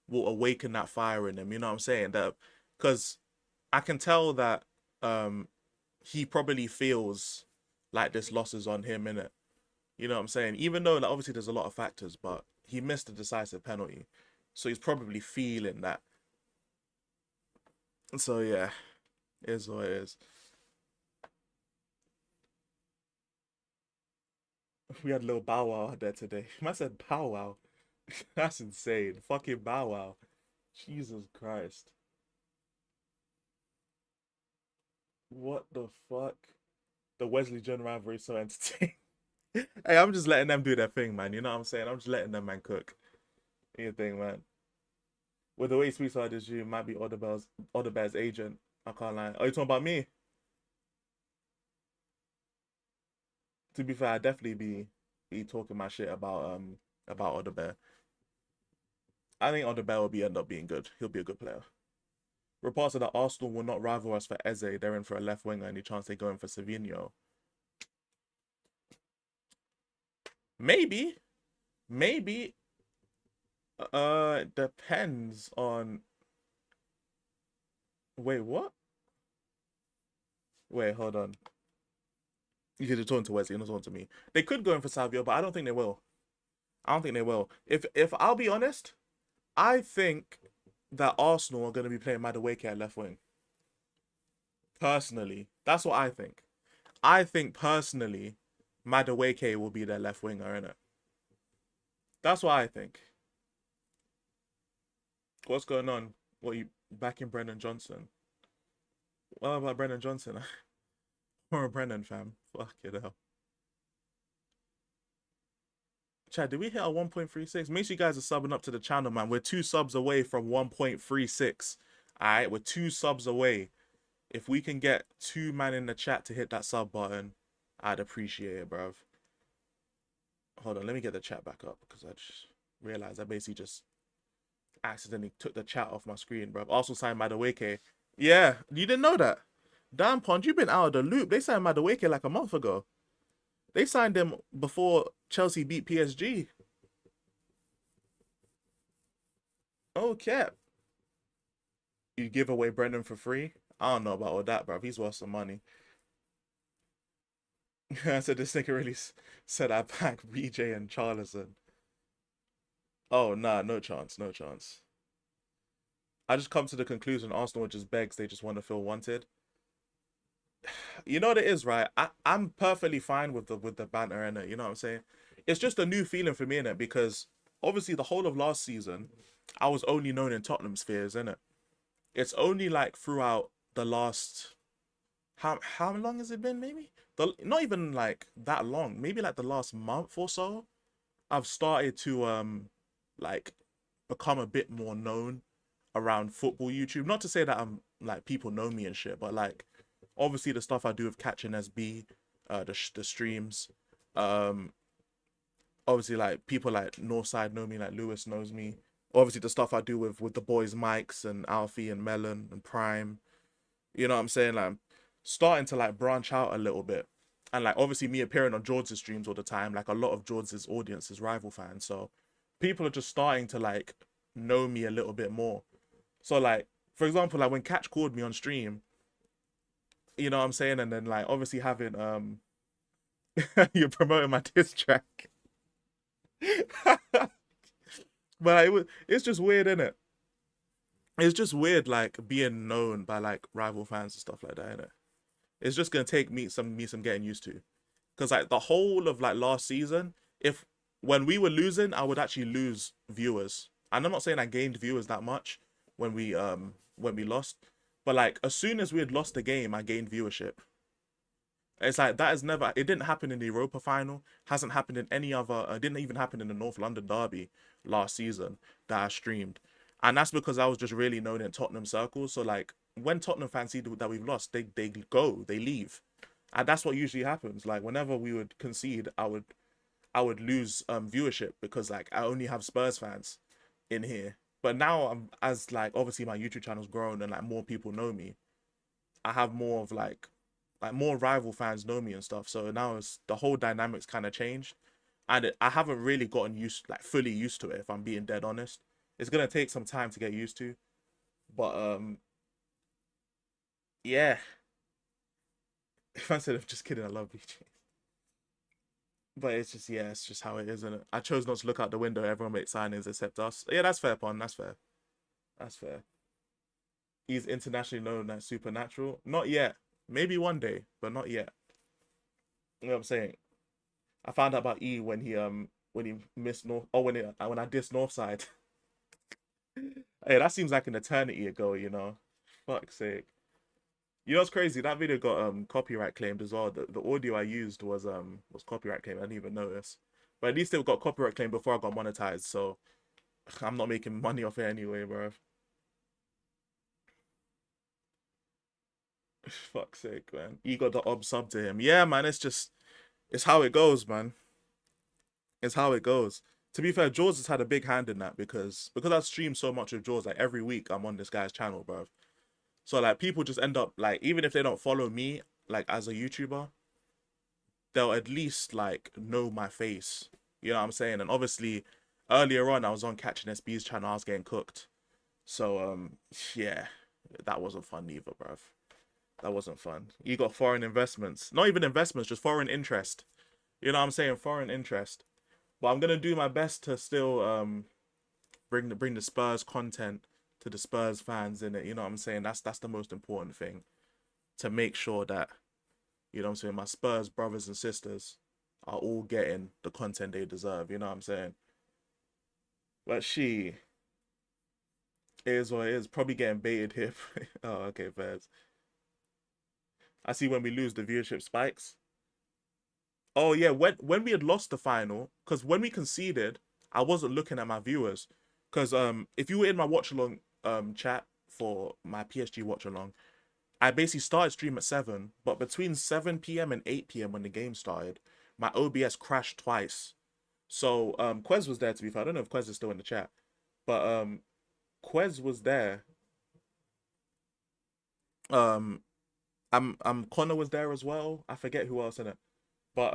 will awaken that fire in him. You know what I'm saying? That, because I can tell that he probably feels like this loss is on him, innit? You know what I'm saying? Even though, like, obviously there's a lot of factors, but he missed a decisive penalty. So he's probably feeling that. So yeah, it is what it is. We had a little Bow Wow there today. I said Bow Wow. That's insane. Fucking Bow Wow. Jesus Christ. What the fuck? The Wesley John rivalry is so entertaining. Hey, I'm just letting them do their thing, man. You know what I'm saying? I'm just letting them, man, cook. Do your thing, man. With the way he speaks like this, you might be Odebear's agent. I can't lie. Are you talking about me? To be fair, I'd definitely be talking my shit about Odebear. I think Odebear will end up being good. He'll be a good player. Reports are that Arsenal will not rival us for Eze. They're in for a left winger. Any chance they go in for Savinho? Maybe. Depends on. Wait, what? Wait, hold on. You could have talking to Wesley, not talking to me. They could go in for Savio, but I don't think they will. I don't think they will. If I'll be honest, I think that Arsenal are going to be playing Madueke at left wing. Personally, that's what I think. I think personally, Madueke will be their left winger, innit? That's what I think. What's going on? What, you backing Brendan Johnson? What about Brendan Johnson? Or a Brendan fam? Fuck it hell. Chad, did we hit our 1.36? Make sure you guys are subbing up to the channel, man. We're 2 subs away from 1.36. Alright, we're 2 subs away. If we can get 2 man in the chat to hit that sub button, I'd appreciate it, bruv. Hold on, let me get the chat back up because I just realized I basically just accidentally took the chat off my screen, bruv. Also signed Madueke. Yeah, you didn't know that? Damn, Pond, you've been out of the loop. They signed Madueke like a month ago. They signed him before Chelsea beat PSG. Oh, Cap. You give away Brendan for free? I don't know about all that, bruv. He's worth some money. I said this nigga really said I back BJ and Charlison. Oh, nah, no chance, no chance. I just come to the conclusion Arsenal just begs, they just want to feel wanted. You know what it is, right? I'm perfectly fine with the banter in it, you know what I'm saying? It's just a new feeling for me in it because obviously the whole of last season, I was only known in Tottenham spheres, innit? It's only like throughout the last how long has it been, maybe? Not even like that long, maybe like the last month or so, I've started to like become a bit more known around football YouTube. Not to say that I'm like people know me and shit, but like obviously the stuff I do with Catching SB, the streams, obviously like people like Northside know me, like Lewis knows me. Obviously the stuff I do with the boys Mikes and Alfie and Melon and Prime, you know what I'm saying? Like I'm starting to like branch out a little bit. And like obviously me appearing on George's streams all the time, like a lot of George's audience is rival fans. So people are just starting to like know me a little bit more. So like, for example, like when Catch called me on stream, you know what I'm saying? And then like obviously having you're promoting my diss track. But like, it's just weird, innit? It's just weird like being known by like rival fans and stuff like that, innit? It's just gonna take me some getting used to. Cause like the whole of like last season, when we were losing, I would actually lose viewers. And I'm not saying I gained viewers that much when we lost. But like as soon as we had lost the game, I gained viewership. It's like that has never, it didn't happen in the Europa final, hasn't happened in any other, it didn't even happen in the North London derby last season that I streamed. And that's because I was just really known in Tottenham circles. So like when Tottenham fans see that we've lost, they leave. And that's what usually happens. Like whenever we would concede, I would lose viewership because like I only have Spurs fans in here. But now as like obviously my YouTube channel's grown and like more people know me, I have more of like more rival fans know me and stuff. So now it's the whole dynamics kind of changed, and I haven't really gotten fully used to it. If I'm being dead honest, it's gonna take some time to get used to. But yeah. If I said I'm just kidding, I love BJ. But it's just, yeah, it's just how it is, isn't it? I chose not to look out the window. Everyone makes signings except us. Yeah, that's fair, Pon. That's fair. That's fair. He's internationally known as Supernatural. Not yet. Maybe one day, but not yet. You know what I'm saying? I found out about E when he missed North. Oh, when I dissed Northside. Hey, that seems like an eternity ago, you know. Fuck's sake. You know what's crazy? That video got copyright claimed as well. The audio I used was copyright claimed. I didn't even notice. But at least it got copyright claimed before I got monetized, so I'm not making money off it anyway, bro. Fuck's sake, man. You got the ob sub to him. Yeah, man, it's how it goes, man. It's how it goes. To be fair, Jaws has had a big hand in that because I stream so much of Jaws, like every week I'm on this guy's channel, bro. So like people just end up like, even if they don't follow me like as a YouTuber, they'll at least like know my face. You know what I'm saying? And obviously earlier on I was on Catching SB's channel, I was getting cooked. So yeah, that wasn't fun either, bruv. That wasn't fun. You got foreign investments. Not even investments, just foreign interest. You know what I'm saying? Foreign interest. But I'm gonna do my best to still bring the Spurs content to the Spurs fans in it. You know what I'm saying? That's the most important thing. To make sure that, you know what I'm saying, my Spurs brothers and sisters are all getting the content they deserve. You know what I'm saying? But it is what it is. Probably getting baited here. Oh, okay, fairs. I see when we lose, the viewership spikes. Oh yeah, when we had lost the final, because when we conceded, I wasn't looking at my viewers. Because if you were in my watch along chat for my PSG watch along, I basically started stream at 7, but between 7 p.m. and 8 p.m. when the game started, my OBS crashed twice. So Quez was there, to be fair. I don't know if Quez is still in the chat, but Quez was there. Connor was there as well. I forget who else in it. But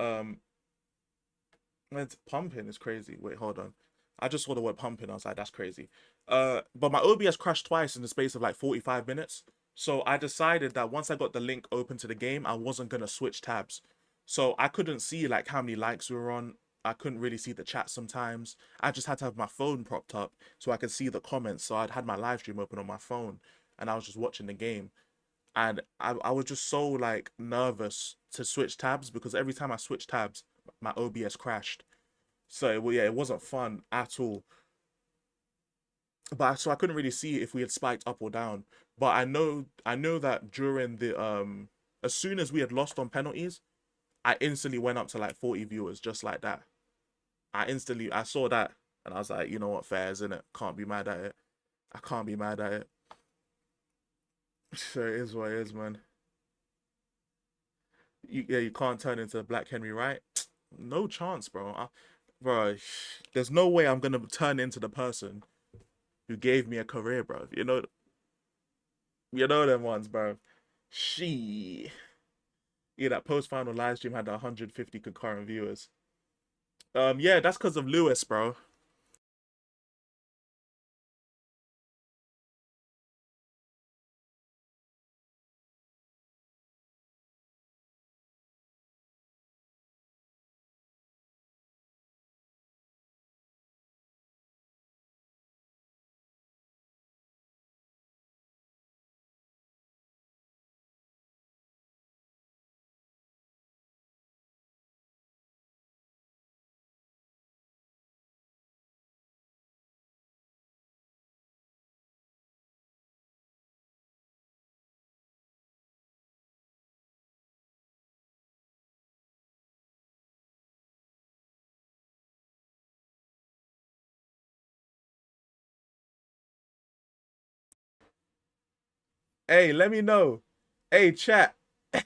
it's pumping is crazy. Wait, hold on. I just saw the word pumping. I was like, that's crazy. But my OBS crashed twice in the space of like 45 minutes. So I decided that once I got the link open to the game, I wasn't gonna switch tabs. So I couldn't see like how many likes we were on. I couldn't really see the chat sometimes. I just had to have my phone propped up so I could see the comments. So I'd had my live stream open on my phone and I was just watching the game. And I was just so like nervous to switch tabs because every time I switched tabs, my OBS crashed. So yeah, it wasn't fun at all. But so I couldn't really see if we had spiked up or down. But I know that during the as soon as we had lost on penalties, I instantly went up to like 40 viewers just like that. I saw that and I was like, you know what, fair, isn't it? Can't be mad at it. I can't be mad at it. So it is what it is, man. You can't turn into Black Henry, right? No chance, bro. Bro, there's no way I'm gonna turn into the person who gave me a career, bro. You know them ones, bro. Yeah, that post-final live stream had 150 concurrent viewers. Yeah, that's because of Lewis, bro. Hey, let me know. Hey, chat.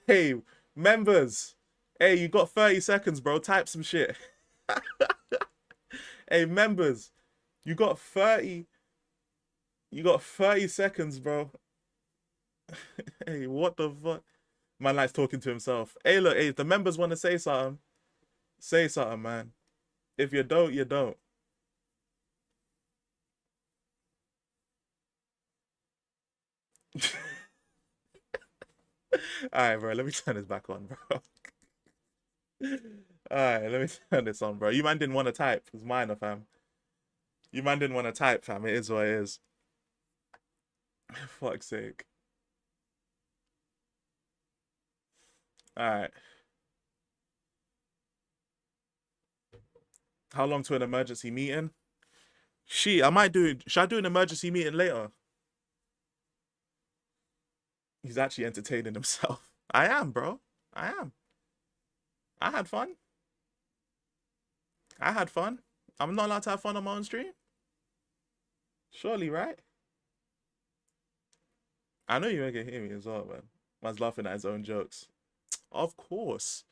Hey, members. Hey, you got 30 seconds, bro. Type some shit. Hey, members. You got 30 seconds, bro. Hey, what the fuck? Man likes talking to himself. Hey, look, hey, if the members want to say something, man. If you don't, you don't. Alright, bro, let me turn this back on, bro. Alright, let me turn this on, bro. You man didn't want to type. It's minor, fam. You man didn't want to type, fam. It is what it is. Fuck's sake. Alright. How long to an emergency meeting? Should I do an emergency meeting later? He's actually entertaining himself. I am, bro. I am. I had fun. I'm not allowed to have fun on my own stream? Surely, right? I know you can hear me as well, man. Man's laughing at his own jokes. Of course.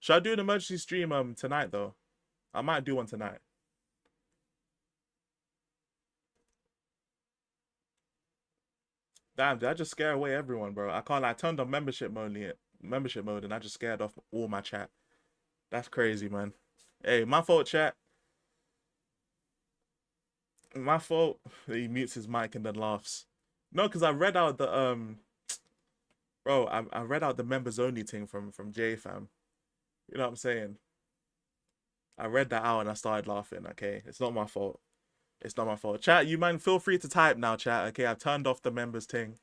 Should I do an emergency stream tonight though? I might do one tonight. Damn, did I just scare away everyone, bro? I can't. I turned on membership mode, and I just scared off all my chat. That's crazy, man. Hey, my fault, chat. My fault. He mutes his mic and then laughs. No, because I read out the Bro, I read out the members only thing from J fam. You know what I'm saying? I read that out and I started laughing. Okay, it's not my fault. It's not my fault. Chat, you man, feel free to type now, chat. Okay, I've turned off the members thing.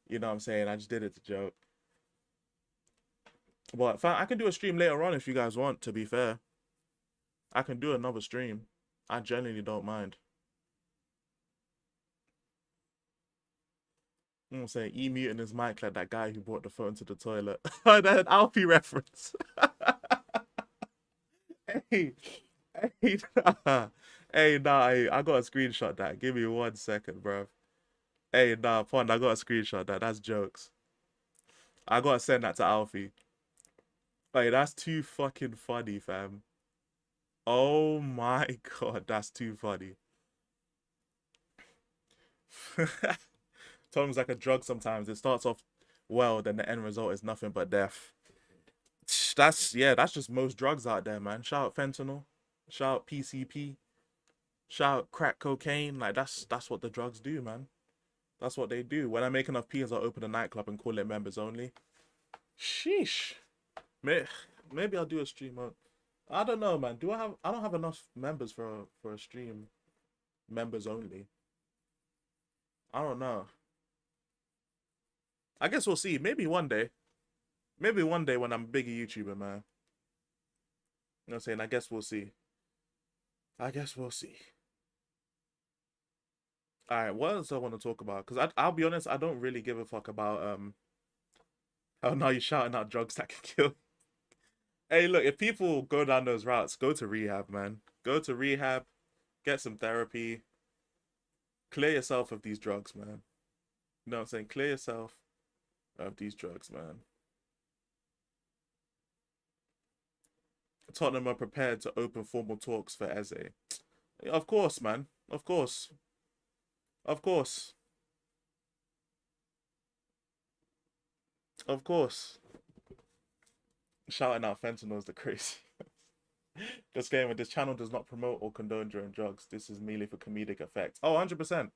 You know what I'm saying? I just did it to joke. But I can do a stream later on if you guys want, to be fair. I can do another stream. I genuinely don't mind. I'm saying E muting his mic like that guy who brought the phone to the toilet. That Alfie reference. Hey, hey, nah. Hey, nah, hey, I got a screenshot that. Give me 1 second, bro. Hey, nah, Pond, I got a screenshot that. That's jokes. I gotta send that to Alfie. Hey, that's too fucking funny, fam. Oh my god, that's too funny. Tom's like a drug sometimes. It starts off well, then the end result is nothing but death. That's just most drugs out there, man. Shout out fentanyl, shout out PCP, shout out crack cocaine. Like that's what the drugs do, man. That's what they do. When I make enough peas, I'll open a nightclub and call it members only. Sheesh. Maybe I'll do a stream on. I don't know, man. I don't have enough members for a stream. Members only. I don't know. I guess we'll see. Maybe one day. Maybe one day when I'm a bigger YouTuber, man. You know what I'm saying? I guess we'll see. I guess we'll see. Alright, what else I want to talk about? Because I'll be honest, I don't really give a fuck about how now you're shouting out drugs that can kill you. Hey, look, if people go down those routes, go to rehab, man. Go to rehab, get some therapy, clear yourself of these drugs, man. You know what I'm saying? Clear yourself of these drugs, man. Tottenham are prepared to open formal talks for Eze. Of course, man. Of course. Of course. Of course. Shouting out fentanyl is the crazy. Disclaimer, this channel does not promote or condone drugs. This is merely for comedic effect. Oh, 100%.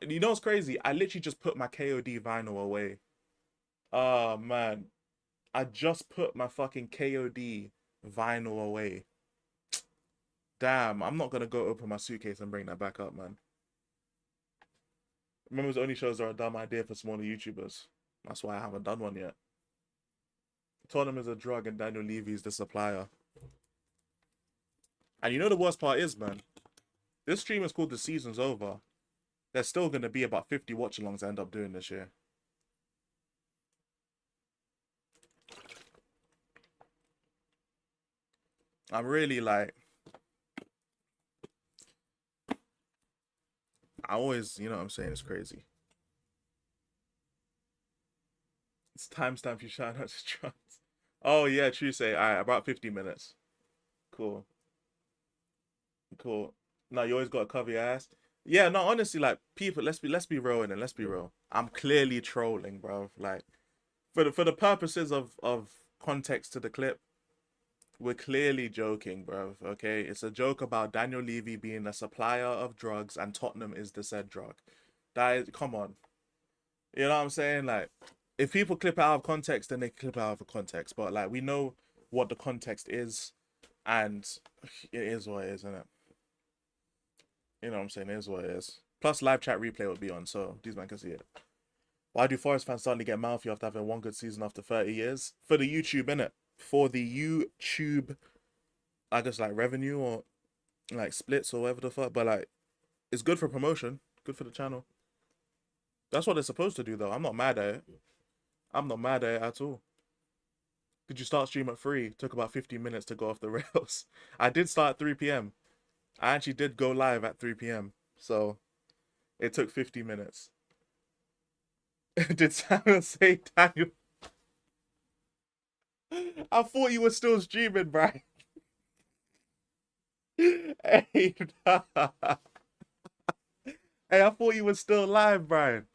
You know what's crazy? I literally just put my KOD vinyl away. Oh, man. I just put my fucking KOD vinyl away. Damn, I'm not going to go open my suitcase and bring that back up, man. Members only shows are a dumb idea for smaller YouTubers. That's why I haven't done one yet. Tottenham is a drug and Daniel Levy is the supplier. And you know the worst part is, man, this stream is called The Season's Over. There's still going to be about 50 watch-alongs I end up doing this year. I'm really like... I always, you know what I'm saying, it's crazy. It's timestamp you shout out to drugs. Oh yeah, true say. Alright, about 50 minutes. Cool. Cool. No, you always gotta cover your ass. Yeah, no, honestly, like people, let's be real and let's be real. I'm clearly trolling, bro. Like for the purposes of context to the clip, we're clearly joking, bro. Okay? It's a joke about Daniel Levy being a supplier of drugs and Tottenham is the said drug. That is, come on. You know what I'm saying? Like, if people clip it out of context, then they clip it out of context. But like, we know what the context is, and it is what it is, isn't it? You know what I'm saying? It is what it is. Plus, live chat replay will be on, so these men can see it. Why do Forest fans suddenly get mouthy after having one good season after 30 years? For the YouTube, innit? For the YouTube, I guess, like, revenue or, like, splits or whatever the fuck. But, like, it's good for promotion. Good for the channel. That's what they're supposed to do, though. I'm not mad at it. I'm not mad at it at all. Did you start stream at 3? Took about 15 minutes to go off the rails. I did start at 3 p.m. I actually did go live at 3 p.m. So, it took 50 minutes. Did Samuel say Daniel? I thought you were still streaming, Brian. Hey, nah. Hey, I thought you were still live, Brian.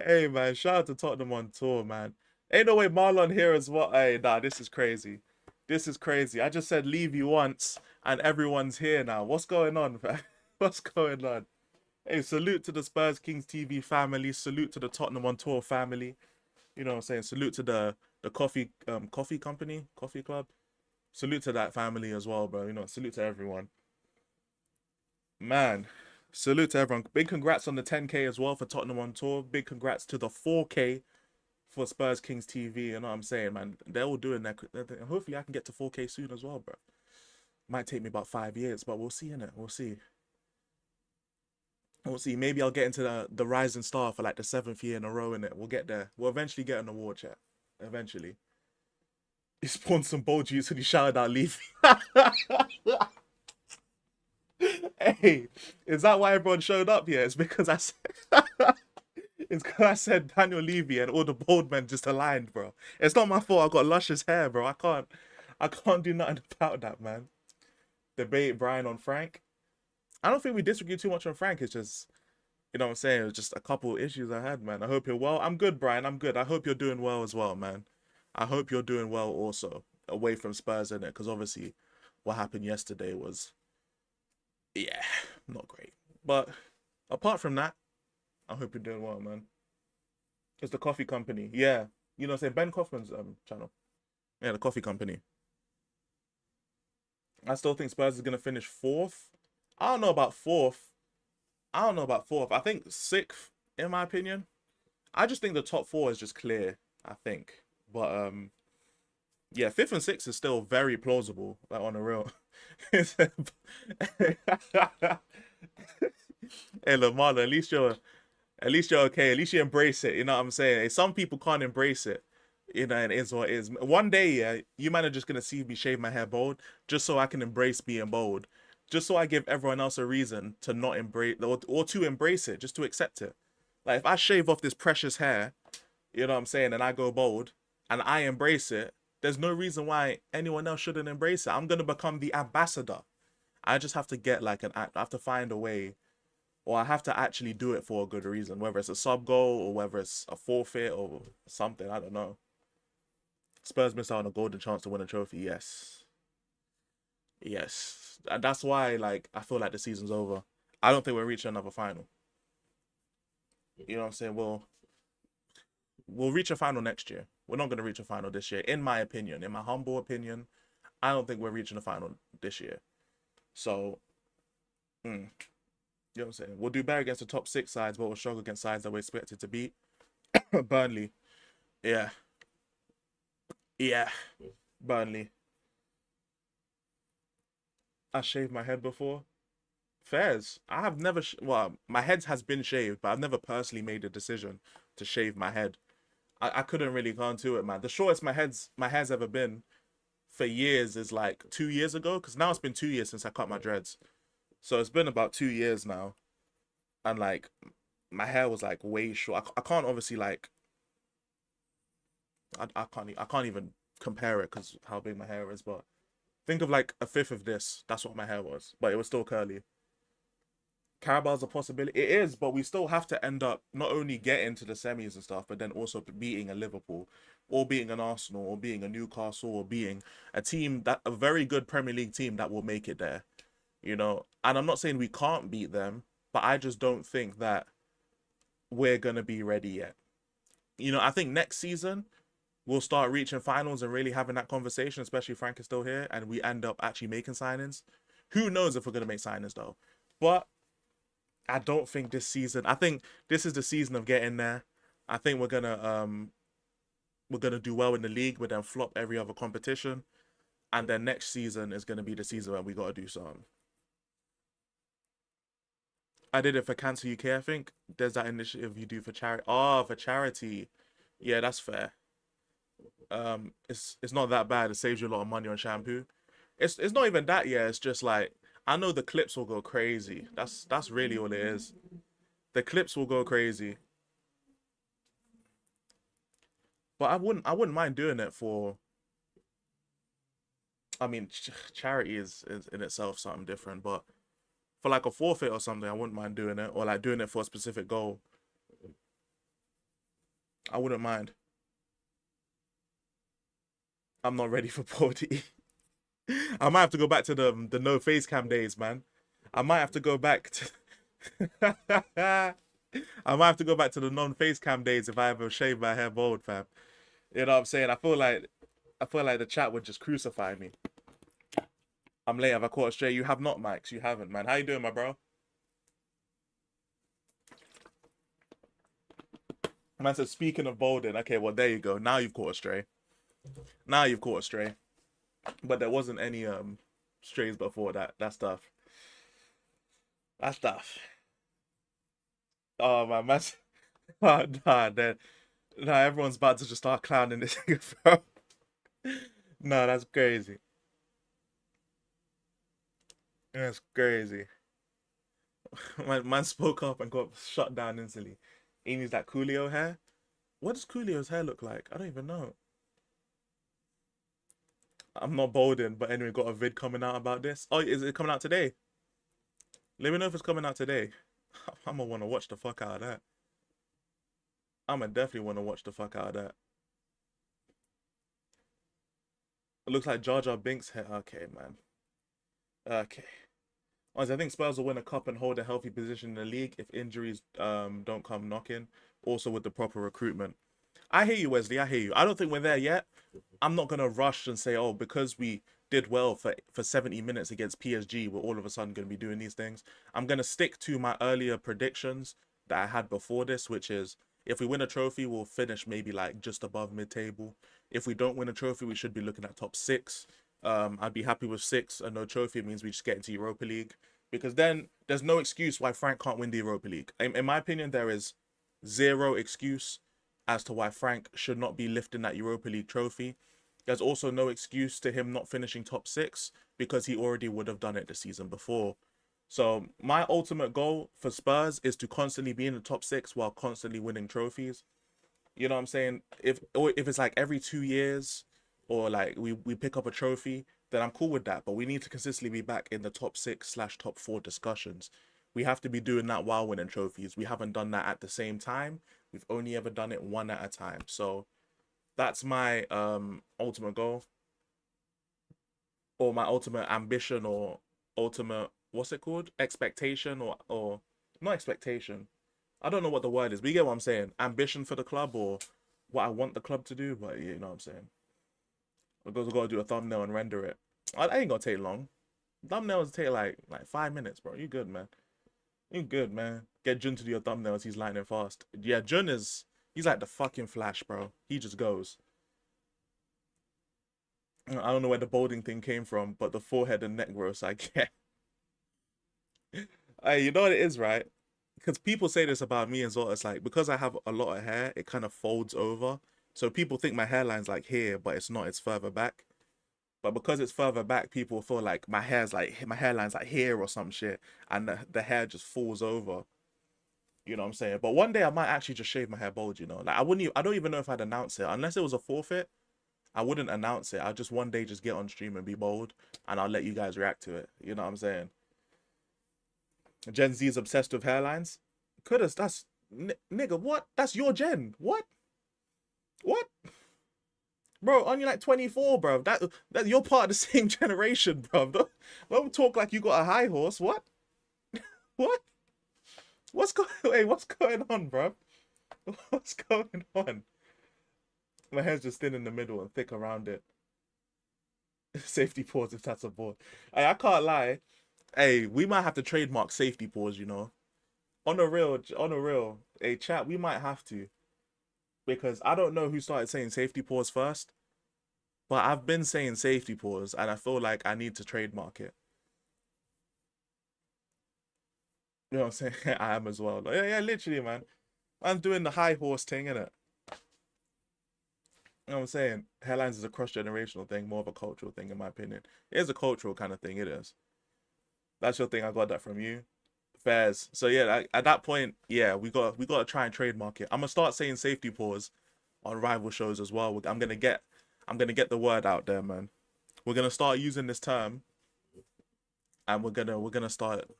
Hey, man, shout out to Tottenham on tour, man. Ain't no way Marlon here as well. Hey, nah, this is crazy. This is crazy. I just said leave you once, and everyone's here now. What's going on, man? What's going on? Hey, salute to the Spurs Kings TV family. Salute to the Tottenham on Tour family. You know what I'm saying? Salute to the coffee company, coffee club. Salute to that family as well, bro. You know, salute to everyone. Man, salute to everyone. Big congrats on the 10K as well for Tottenham on Tour. Big congrats to the 4K for Spurs Kings TV. You know what I'm saying, man? They're all doing that. Hopefully, I can get to 4K soon as well, bro. Might take me about 5 years, but we'll see, innit? We'll see. We'll see. Maybe I'll get into the Rising Star for like the 7th year in a row, innit? We'll get there. We'll eventually get an award, chat. Eventually. He spawned some bold juice and he shouted out Leafy. Hey, is that why everyone showed up here? It's because I said it's because I said Daniel Levy and all the bold men just aligned, bro. It's not my fault. I got luscious hair, bro. I can't do nothing about that, man. Debate Brian on Frank. I don't think we disagree too much on Frank. It's just, you know what I'm saying? It was just a couple issues I had, man. I hope you're well. I'm good, Brian. I'm good. I hope you're doing well as well, man. I hope you're doing well also, away from Spurs, innit? Because obviously what happened yesterday was, yeah, not great. But apart from that, I hope you're doing well, man. It's the coffee company. Yeah. You know what I'm saying? Ben Kaufman's channel. Yeah, the coffee company. I still think Spurs is going to finish 4th. I don't know about 4th. I think 6th, in my opinion. I just think the top 4 is just clear, I think. But, yeah, 5th and 6th is still very plausible, like, on the real. Hey, Lamar, at least you're okay. At least you embrace it. You know what I'm saying? Some people can't embrace it. You know, and it is what it is. One day, yeah, you might are just gonna see me shave my hair bald, just so I can embrace being bald, just so I give everyone else a reason to not embrace or to embrace it, just to accept it. Like if I shave off this precious hair, you know what I'm saying, and I go bald, and I embrace it, there's no reason why anyone else shouldn't embrace it. I'm gonna become the ambassador. I just have to get like I have to find a way, or I have to actually do it for a good reason, whether it's a sub goal or whether it's a forfeit or something. I don't know. Spurs missed out on a golden chance to win a trophy. Yes. And that's why, like, I feel like the season's over. I don't think we're reaching another final. You know what I'm saying? We'll reach a final next year. We're not going to reach a final this year, in my opinion. In my humble opinion, I don't think we're reaching a final this year. So, you know what I'm saying? We'll do better against the top 6 sides, but we'll struggle against sides that we're expected to beat. Burnley. Yeah. Burnley. I shaved my head before. Fairs. I have never, well, my head has been shaved, but I've never personally made a decision to shave my head. I couldn't really go into it, man. The shortest my hair's ever been for years is like 2 years ago, because now it's been 2 years since I cut my dreads. So it's been about 2 years now. And like, my hair was like way short. I can't obviously like, I can't even compare it because how big my hair is, but think of like a 5th of this. That's what my hair was, but it was still curly. Carabao's a possibility. It is, but we still have to end up not only getting to the semis and stuff, but then also beating a Liverpool, or beating an Arsenal, or beating a Newcastle, or beating a very good Premier League team that will make it there. You know, and I'm not saying we can't beat them, but I just don't think that we're gonna be ready yet. You know, I think next season we'll start reaching finals and really having that conversation, especially if Frank is still here and we end up actually making signings. Who knows if we're going to make signings though. But I don't think this season, I think this is the season of getting there. I think we're going to do well in the league, but then flop every other competition. And then next season is going to be the season where we got to do something. I did it for Cancer UK, I think. There's that initiative you do for charity. Oh, for charity. Yeah, that's fair. It's not that bad. It saves you a lot of money on shampoo. It's not even that. Yeah, it's just like I know the clips will go crazy. That's really all it is. The clips will go crazy. But I wouldn't mind doing it for. I mean, charity is in itself something different, but for like a forfeit or something, I wouldn't mind doing it, or like doing it for a specific goal. I wouldn't mind. I'm not ready for party. I might have to go back to the no face cam days, man. I might have to go back to I might have to go back to the non-face cam days if I ever shave my hair bald, fam. You know what I'm saying? I feel like the chat would just crucify me. I'm late. Have I caught it straight? You have not, Mikes. You haven't, man. How you doing, my bro? Man said, speaking of balding. Okay, well, there you go. Now you've caught a stray. Now you've caught a stray. But there wasn't any strays before that. That stuff. That stuff. Oh, man. Oh, nah, everyone's about to just start clowning this thing, bro. No, that's crazy. That's crazy. Man spoke up and got shut down instantly. He needs that Coolio hair. What does Coolio's hair look like? I don't even know. I'm not bolding, but anyway, got a vid coming out about this. Oh, is it coming out today? Let me know if it's coming out today. I'm gonna want to watch the fuck out of that. I'm gonna definitely want to watch the fuck out of that. It looks like Jar Jar Binks' hair. Okay, man. Okay. Honestly, I think Spurs will win a cup and hold a healthy position in the league if injuries don't come knocking. Also with the proper recruitment. I hear you, Wesley. I hear you. I don't think we're there yet. I'm not gonna rush and say, oh, because we did well for 70 minutes against PSG, we're all of a sudden gonna be doing these things. I'm gonna stick to my earlier predictions that I had before this, which is if we win a trophy, we'll finish maybe like just above mid-table. If we don't win a trophy, we should be looking at top 6. I'd be happy with 6 and no trophy. It means we just get into Europa League, because then there's no excuse why Frank can't win the Europa League. In my opinion, there is zero excuse as to why Frank should not be lifting that Europa League trophy. There's also no excuse to him not finishing top 6 because he already would have done it the season before. So my ultimate goal for Spurs is to constantly be in the top 6 while constantly winning trophies. You know what I'm saying? If it's like every 2 years or like we pick up a trophy, then I'm cool with that. But we need to consistently be back in the top 6/top 4 discussions. We have to be doing that while winning trophies. We haven't done that at the same time. We've only ever done it one at a time. So that's my ultimate goal, or my ultimate ambition, or ultimate, what's it called? Expectation, or not expectation. I don't know what the word is, but you get what I'm saying. Ambition for the club, or what I want the club to do, but you know what I'm saying. I've got to do a thumbnail and render it. I ain't gonna take long. Thumbnails take like 5 minutes, bro. You good, man? You good, man? Get Jun to do your thumbnails. He's lightning fast. Yeah, Jun he's like the fucking Flash, bro. He just goes. I don't know where the balding thing came from, but the forehead and neck growth I get. Hey, you know what it is, right? Because people say this about me as well. It's like, because I have a lot of hair, it kind of folds over. So people think my hairline's like here, but it's not. It's further back. But because it's further back, people feel like my hairline's like here or some shit, and the hair just falls over. You know what I'm saying? But one day I might actually just shave my hair bald. You know, like I don't even know if I'd announce it unless it was a forfeit. I wouldn't announce it. I'll just one day just get on stream and be bold, and I'll let you guys react to it. You know what I'm saying? Gen Z is obsessed with hairlines. That's nigga. What? That's your gen. What? Bro, only like 24, bro. That you're part of the same generation, bro. Don't talk like you got a high horse. What? What? What's going on, bro? What's going on? My hair's just thin in the middle and thick around it. Safety pause if that's a ball. Hey, I can't lie. Hey, we might have to trademark safety pause, you know. On a real. Hey, chat, we might have to. Because I don't know who started saying safety pause first. But I've been saying safety pause, and I feel like I need to trademark it. You know what I'm saying? I am as well. Like, yeah, literally, man. I'm doing the high horse thing, innit? You know what I'm saying? Hairlines is a cross-generational thing, more of a cultural thing, in my opinion. It is a cultural kind of thing, it is. That's your thing, I got that from you. Fairs. So yeah, at that point, yeah, we got to try and trademark it. I'm gonna start saying safety pause on rival shows as well. I'm gonna get the word out there, man. We're gonna start using this term, and we're gonna start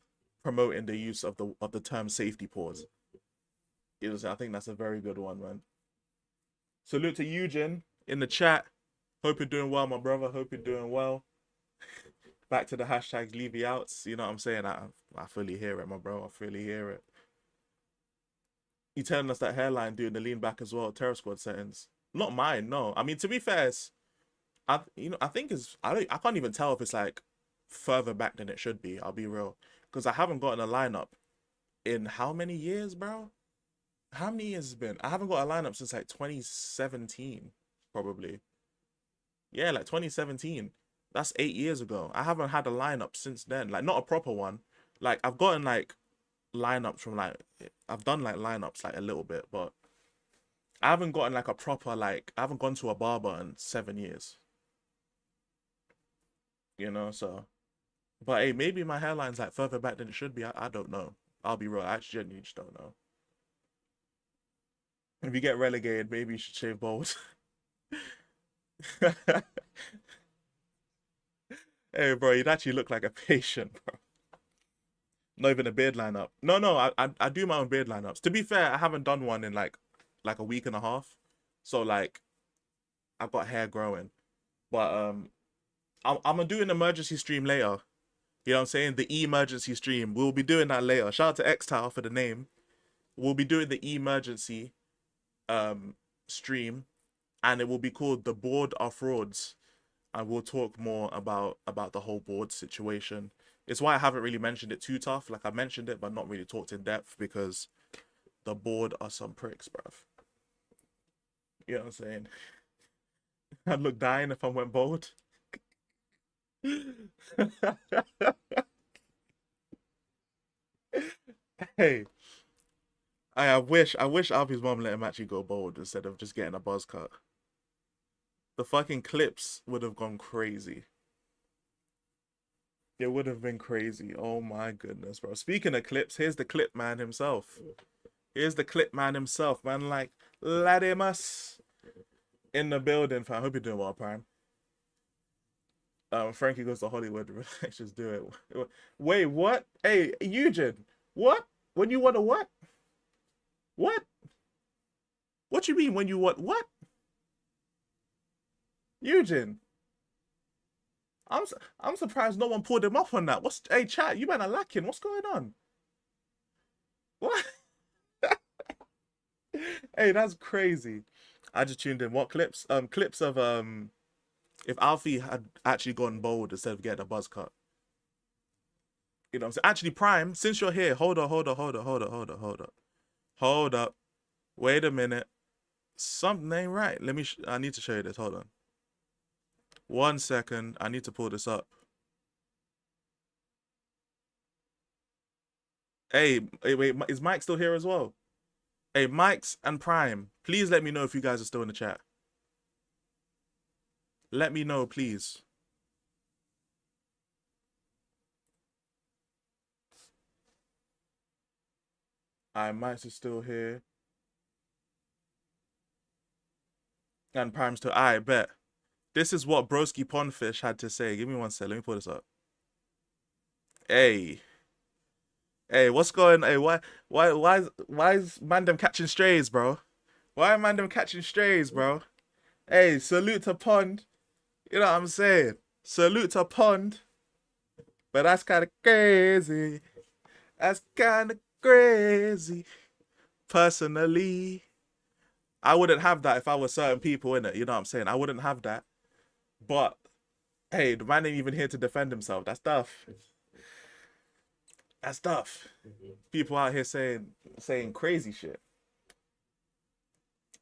promoting the use of the term safety pause. I think that's a very good one, man. Salute to Eugen in the chat. Hope you're doing well, my brother. Hope you're doing well. Back to the hashtags, Levy outs. You know what I'm saying? I fully hear it, my bro. I fully hear it. You telling us that hairline doing the lean back as well, Terror Squad settings. Not mine, no. I mean, to be fair, I think it's I can't even tell if it's like further back than it should be. I'll be real, because I haven't gotten a lineup in how many years, bro? How many years has it been? I haven't got a lineup since like 2017, probably. Yeah, like 2017. That's 8 years ago. I haven't had a lineup since then. Like, not a proper one. Like, I've gotten like lineups from like, I've done like lineups like a little bit, but I haven't gotten like a proper, like, I haven't gone to a barber in 7 years. You know, so. But hey, maybe my hairline's like further back than it should be. I don't know. I'll be real. I actually genuinely just don't know. If you get relegated, maybe you should shave bald. Hey, bro, you'd actually look like a patient, bro. Not even a beard lineup. No, I do my own beard lineups. To be fair, I haven't done one in like a week and a half. So like, I've got hair growing. But I'm gonna do an emergency stream later. You know what I'm saying? The emergency stream. We'll be doing that later. Shout out to X-Tile for the name. We'll be doing the emergency stream, and it will be called The Board Are Frauds, and we'll talk more about the whole board situation. It's why I haven't really mentioned it too tough. Like, I mentioned it but not really talked in depth, because the board are some pricks, bruv. You know what I'm saying? I'd look dying if I went bold. Hey, I wish Alfie's mom let him actually go bold instead of just getting a buzz cut. The fucking clips would have gone crazy. It would have been crazy. Oh my goodness, bro. Speaking of clips, here's the clip man himself. Here's the clip man himself, man. Like, Ladimus in the building. I hope you're doing well, Prime. Frankie goes to Hollywood. Let's just do it. Wait, what? Hey, Eugen, what? When you want a what? What? What you mean when you want what? Eugen, I'm surprised no one pulled him up on that. Hey, chat, you man are lacking. What's going on? What? Hey, that's crazy. I just tuned in. What clips? Clips of if Alfie had actually gone bold instead of getting a buzz cut. You know what I'm saying? Actually, Prime, since you're here, hold up. Hold up. Wait a minute. Something ain't right. I need to show you this. Hold on. 1 second. I need to pull this up. Hey, wait, is Mike still here as well? Hey, Mike's and Prime, please let me know if you guys are still in the chat. Let me know, please. Mike's is still here. And Prime's still. I bet. This is what Broski Pondfish had to say. Give me 1 second. Let me pull this up. Hey, what's going? Hey, why is Mandem catching strays, bro? Why are Mandem catching strays, bro? Hey, salute to Pond. You know what I'm saying? Salute to Pond. But that's kind of crazy. That's kind of crazy. Personally, I wouldn't have that if I was certain people in it. You know what I'm saying? I wouldn't have that. But hey, the man ain't even here to defend himself. That's tough. That's tough. People out here saying crazy shit.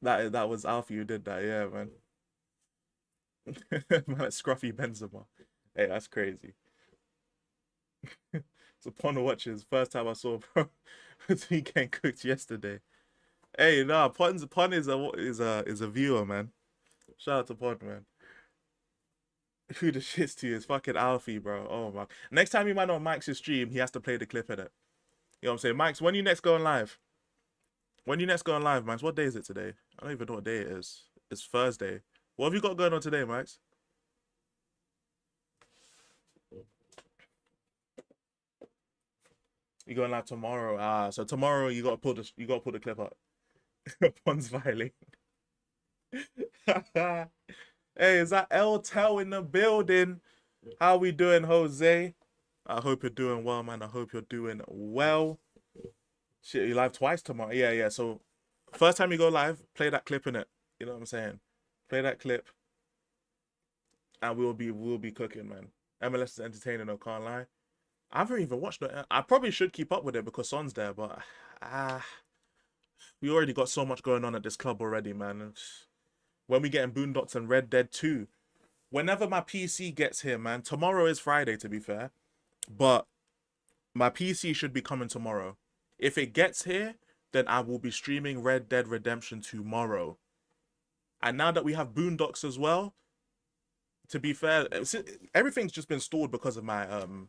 That was Alfie who did that. Yeah, man. Man, Scruffy Benzema. Hey, that's crazy. So Pond watches. First time I saw bro he getting cooked yesterday. Hey, nah, Pond is a viewer, man. Shout out to Pond, man. Who the shits to you is fucking Alfie, bro. Oh my. Next time you might on Mike's stream, he has to play the clip in it. You know what I'm saying? Mike's, when you next going live? When you next going live, Mike's? What day is it today? I don't even know what day it is. It's Thursday. What have you got going on today, Mike's? You going live tomorrow? Ah, so tomorrow you gotta pull the clip up. Pond's violating. Hey, is that El Tel in the building? How we doing, Jose? I hope you're doing well, man. I hope you're doing well. Shit, you live twice tomorrow. Yeah, yeah. So first time you go live, play that clip in it. You know what I'm saying? Play that clip, and we'll be cooking, man. MLS is entertaining. I can't lie. I haven't even watched it. I probably should keep up with it because Son's there, but we already got so much going on at this club already, man. When we get in Boondocks and Red Dead 2, whenever my PC gets here, man. Tomorrow is Friday, to be fair, but my PC should be coming tomorrow. If it gets here, then I will be streaming Red Dead Redemption tomorrow. And now that we have Boondocks as well, to be fair, everything's just been stored because of my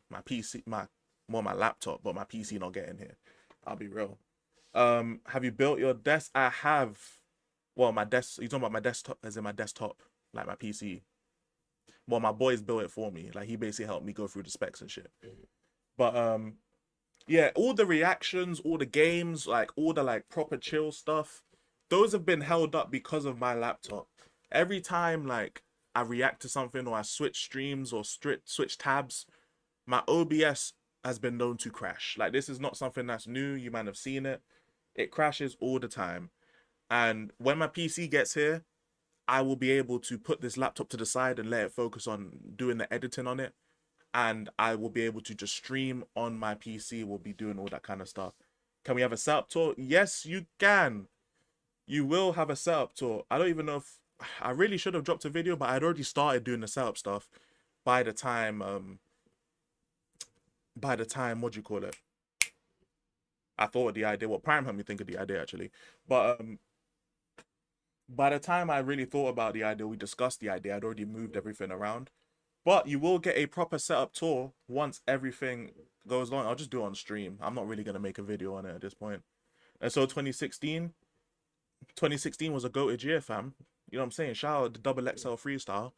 my PC, my laptop, but my PC not getting here. I'll be real. Have you built your desk? I have. Well, my desk. You talking about my desktop? As in my desktop, like my PC. Well, my boys built it for me. Like he basically helped me go through the specs and shit. But yeah, all the reactions, all the games, like all the like proper chill stuff, those have been held up because of my laptop. Every time like I react to something or I switch streams or switch tabs, my OBS has been known to crash. Like this is not something that's new. You might have seen it. It crashes all the time. And when my PC gets here, I will be able to put this laptop to the side and let it focus on doing the editing on it. And I will be able to just stream on my PC. We'll be doing all that kind of stuff. Can we have a setup tour? Yes, you can. You will have a setup tour. I don't even know if I really should have dropped a video, but I'd already started doing the setup stuff by the time what do you call it? I thought of the idea. Well, Prime helped me think of the idea actually. But by the time I really thought about the idea, we discussed the idea, I'd already moved everything around. But you will get a proper setup tour once everything goes on. I'll just do it on stream. I'm not really going to make a video on it at this point. And so 2016 was a goated year, fam. You know what I'm saying? Shout out to Double XL Freestyle.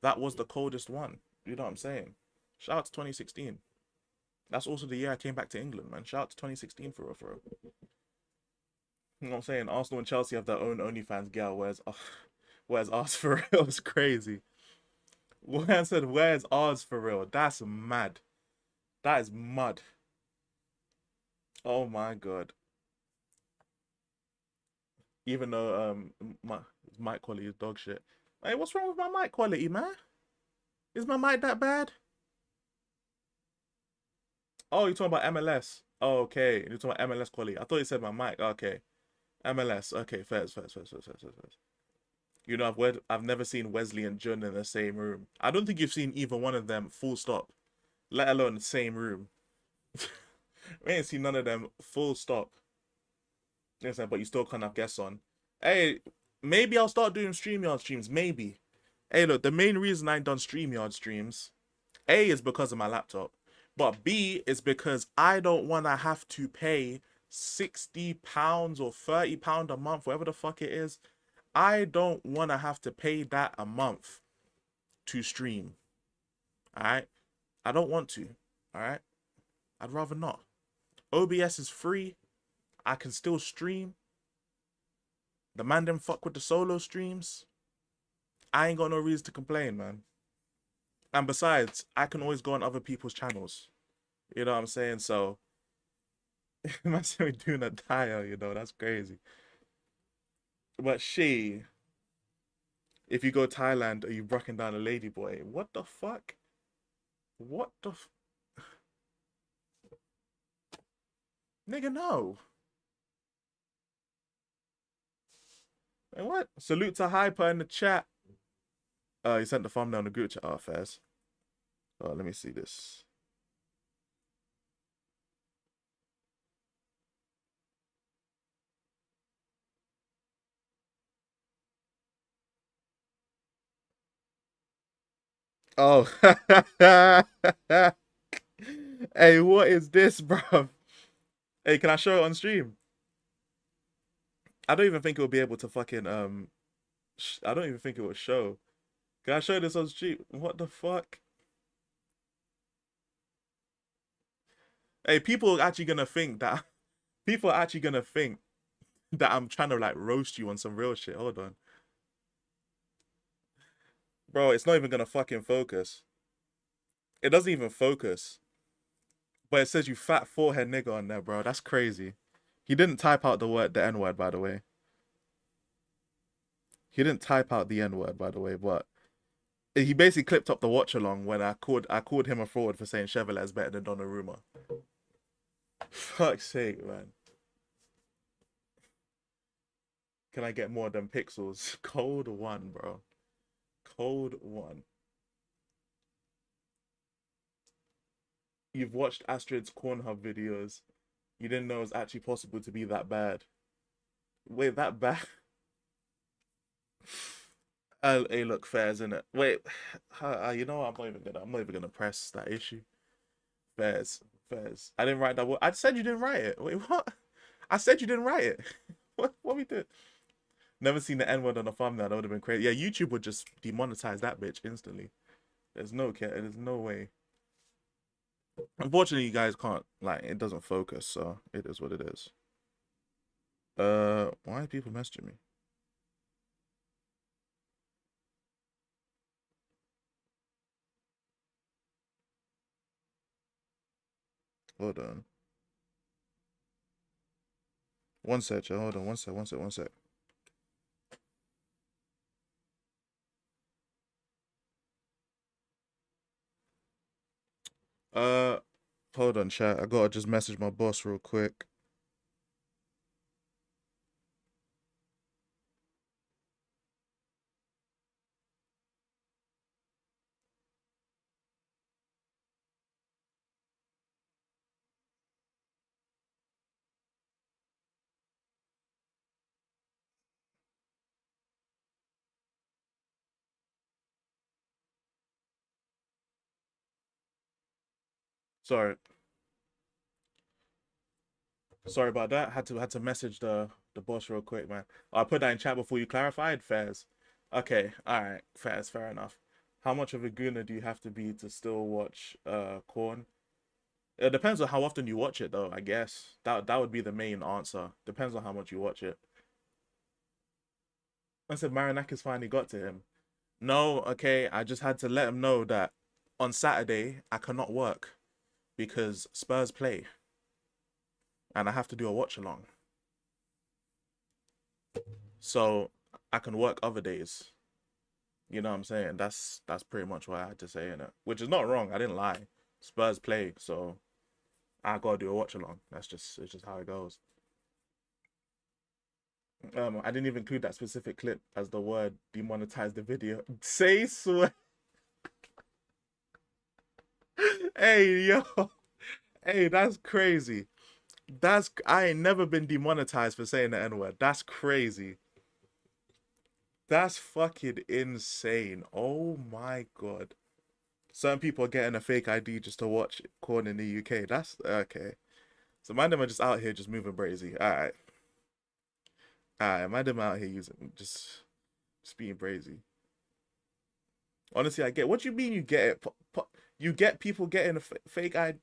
That was the coldest one. You know what I'm saying? Shout out to 2016. That's also the year I came back to England, man. Shout out to 2016 for real, for real. You know what I'm saying? Arsenal and Chelsea have their own OnlyFans girl. Where's ours for real? It's crazy. When I said, where's ours for real? That's mad. That is mud. Oh my god. Even though my mic quality is dog shit. Hey, what's wrong with my mic quality, man? Is my mic that bad? Oh, you're talking about MLS. Oh, okay. You're talking about MLS quality. I thought you said my mic. Okay. MLS. Okay, first. You know, I've never seen Wesley and Jun in the same room. I don't think you've seen either one of them full stop, let alone the same room. We ain't seen none of them full stop. Yes, but you still can't have guests on. Hey, maybe I'll start doing StreamYard streams. Maybe. Hey, look, the main reason I ain't done StreamYard streams, A, is because of my laptop. But B, is because I don't want to have to pay £60 or £30 a month, whatever the fuck it is. I don't want to have to pay that a month to stream. Alright? I don't want to. Alright? I'd rather not. OBS is free. I can still stream. The man them fuck with the solo streams. I ain't got no reason to complain, man. And besides, I can always go on other people's channels. You know what I'm saying? So, imagine me doing a tire, you know, that's crazy. But if you go Thailand, are you brocking down a lady boy? What the fuck? What the nigga, no. And what? Salute to Hyper in the chat. He sent the thumbnail in the group chat. Oh, fairs. Oh, let me see this. Oh. Hey, what is this, bro? Hey, can I show it on stream? I don't even think it will be able to fucking I don't even think it will show. Can I show this on stream? What the fuck? Hey, people are actually gonna think that I'm trying to like roast you on some real shit. Hold on. Bro, it's not even gonna fucking focus. It doesn't even focus. But it says you fat forehead nigga on there, bro. That's crazy. He didn't type out the N word, by the way. He didn't type out the N word, by the way, but he basically clipped up the watch along when I called him a fraud for saying Chevrolet is better than Donnarumma. Fuck's sake, man. Can I get more of them pixels? Code 1, bro. Code 1. You've watched Astrid's Cornhub videos. You didn't know it was actually possible to be that bad. Wait, that bad? Hey, look, fair, isn't it? Wait, you know what? I'm not even gonna press that issue. Fairs. I didn't write that word. I said you didn't write it. Wait, what? I said you didn't write it. What we did? Never seen the N word on a thumbnail. That would have been crazy. Yeah, YouTube would just demonetize that bitch instantly. There's no way. Unfortunately, you guys can't, like, it doesn't focus, so it is what it is. Why are people messaging me? Hold on. One sec, chat. Hold on. One sec. Hold on, chat. I gotta just message my boss real quick. Sorry about that. Had to message the boss real quick, man. I put that in chat before you clarified. Fairs. Okay, alright, fairs, fair enough. How much of a gooner do you have to be to still watch Corn? It depends on how often you watch it, though, I guess. That would be the main answer. Depends on how much you watch it. I said Marinakis finally got to him. No, okay, I just had to let him know that on Saturday I cannot work because Spurs play. And I have to do a watch along. So I can work other days. You know what I'm saying? That's pretty much what I had to say in it. Which is not wrong. I didn't lie. Spurs play, so I gotta do a watch along. It's just how it goes. I didn't even include that specific clip as the word demonetized the video. Say swear. Hey yo. Hey, that's crazy. I ain't never been demonetized for saying the N-word. That's crazy. That's fucking insane. Oh my god. Certain people are getting a fake ID just to watch Corn in the UK. That's okay. So my them are just out here just moving brazy. Alright. My them out here using just being brazy. Honestly, I get what you mean you get it. You get people getting a fake ID.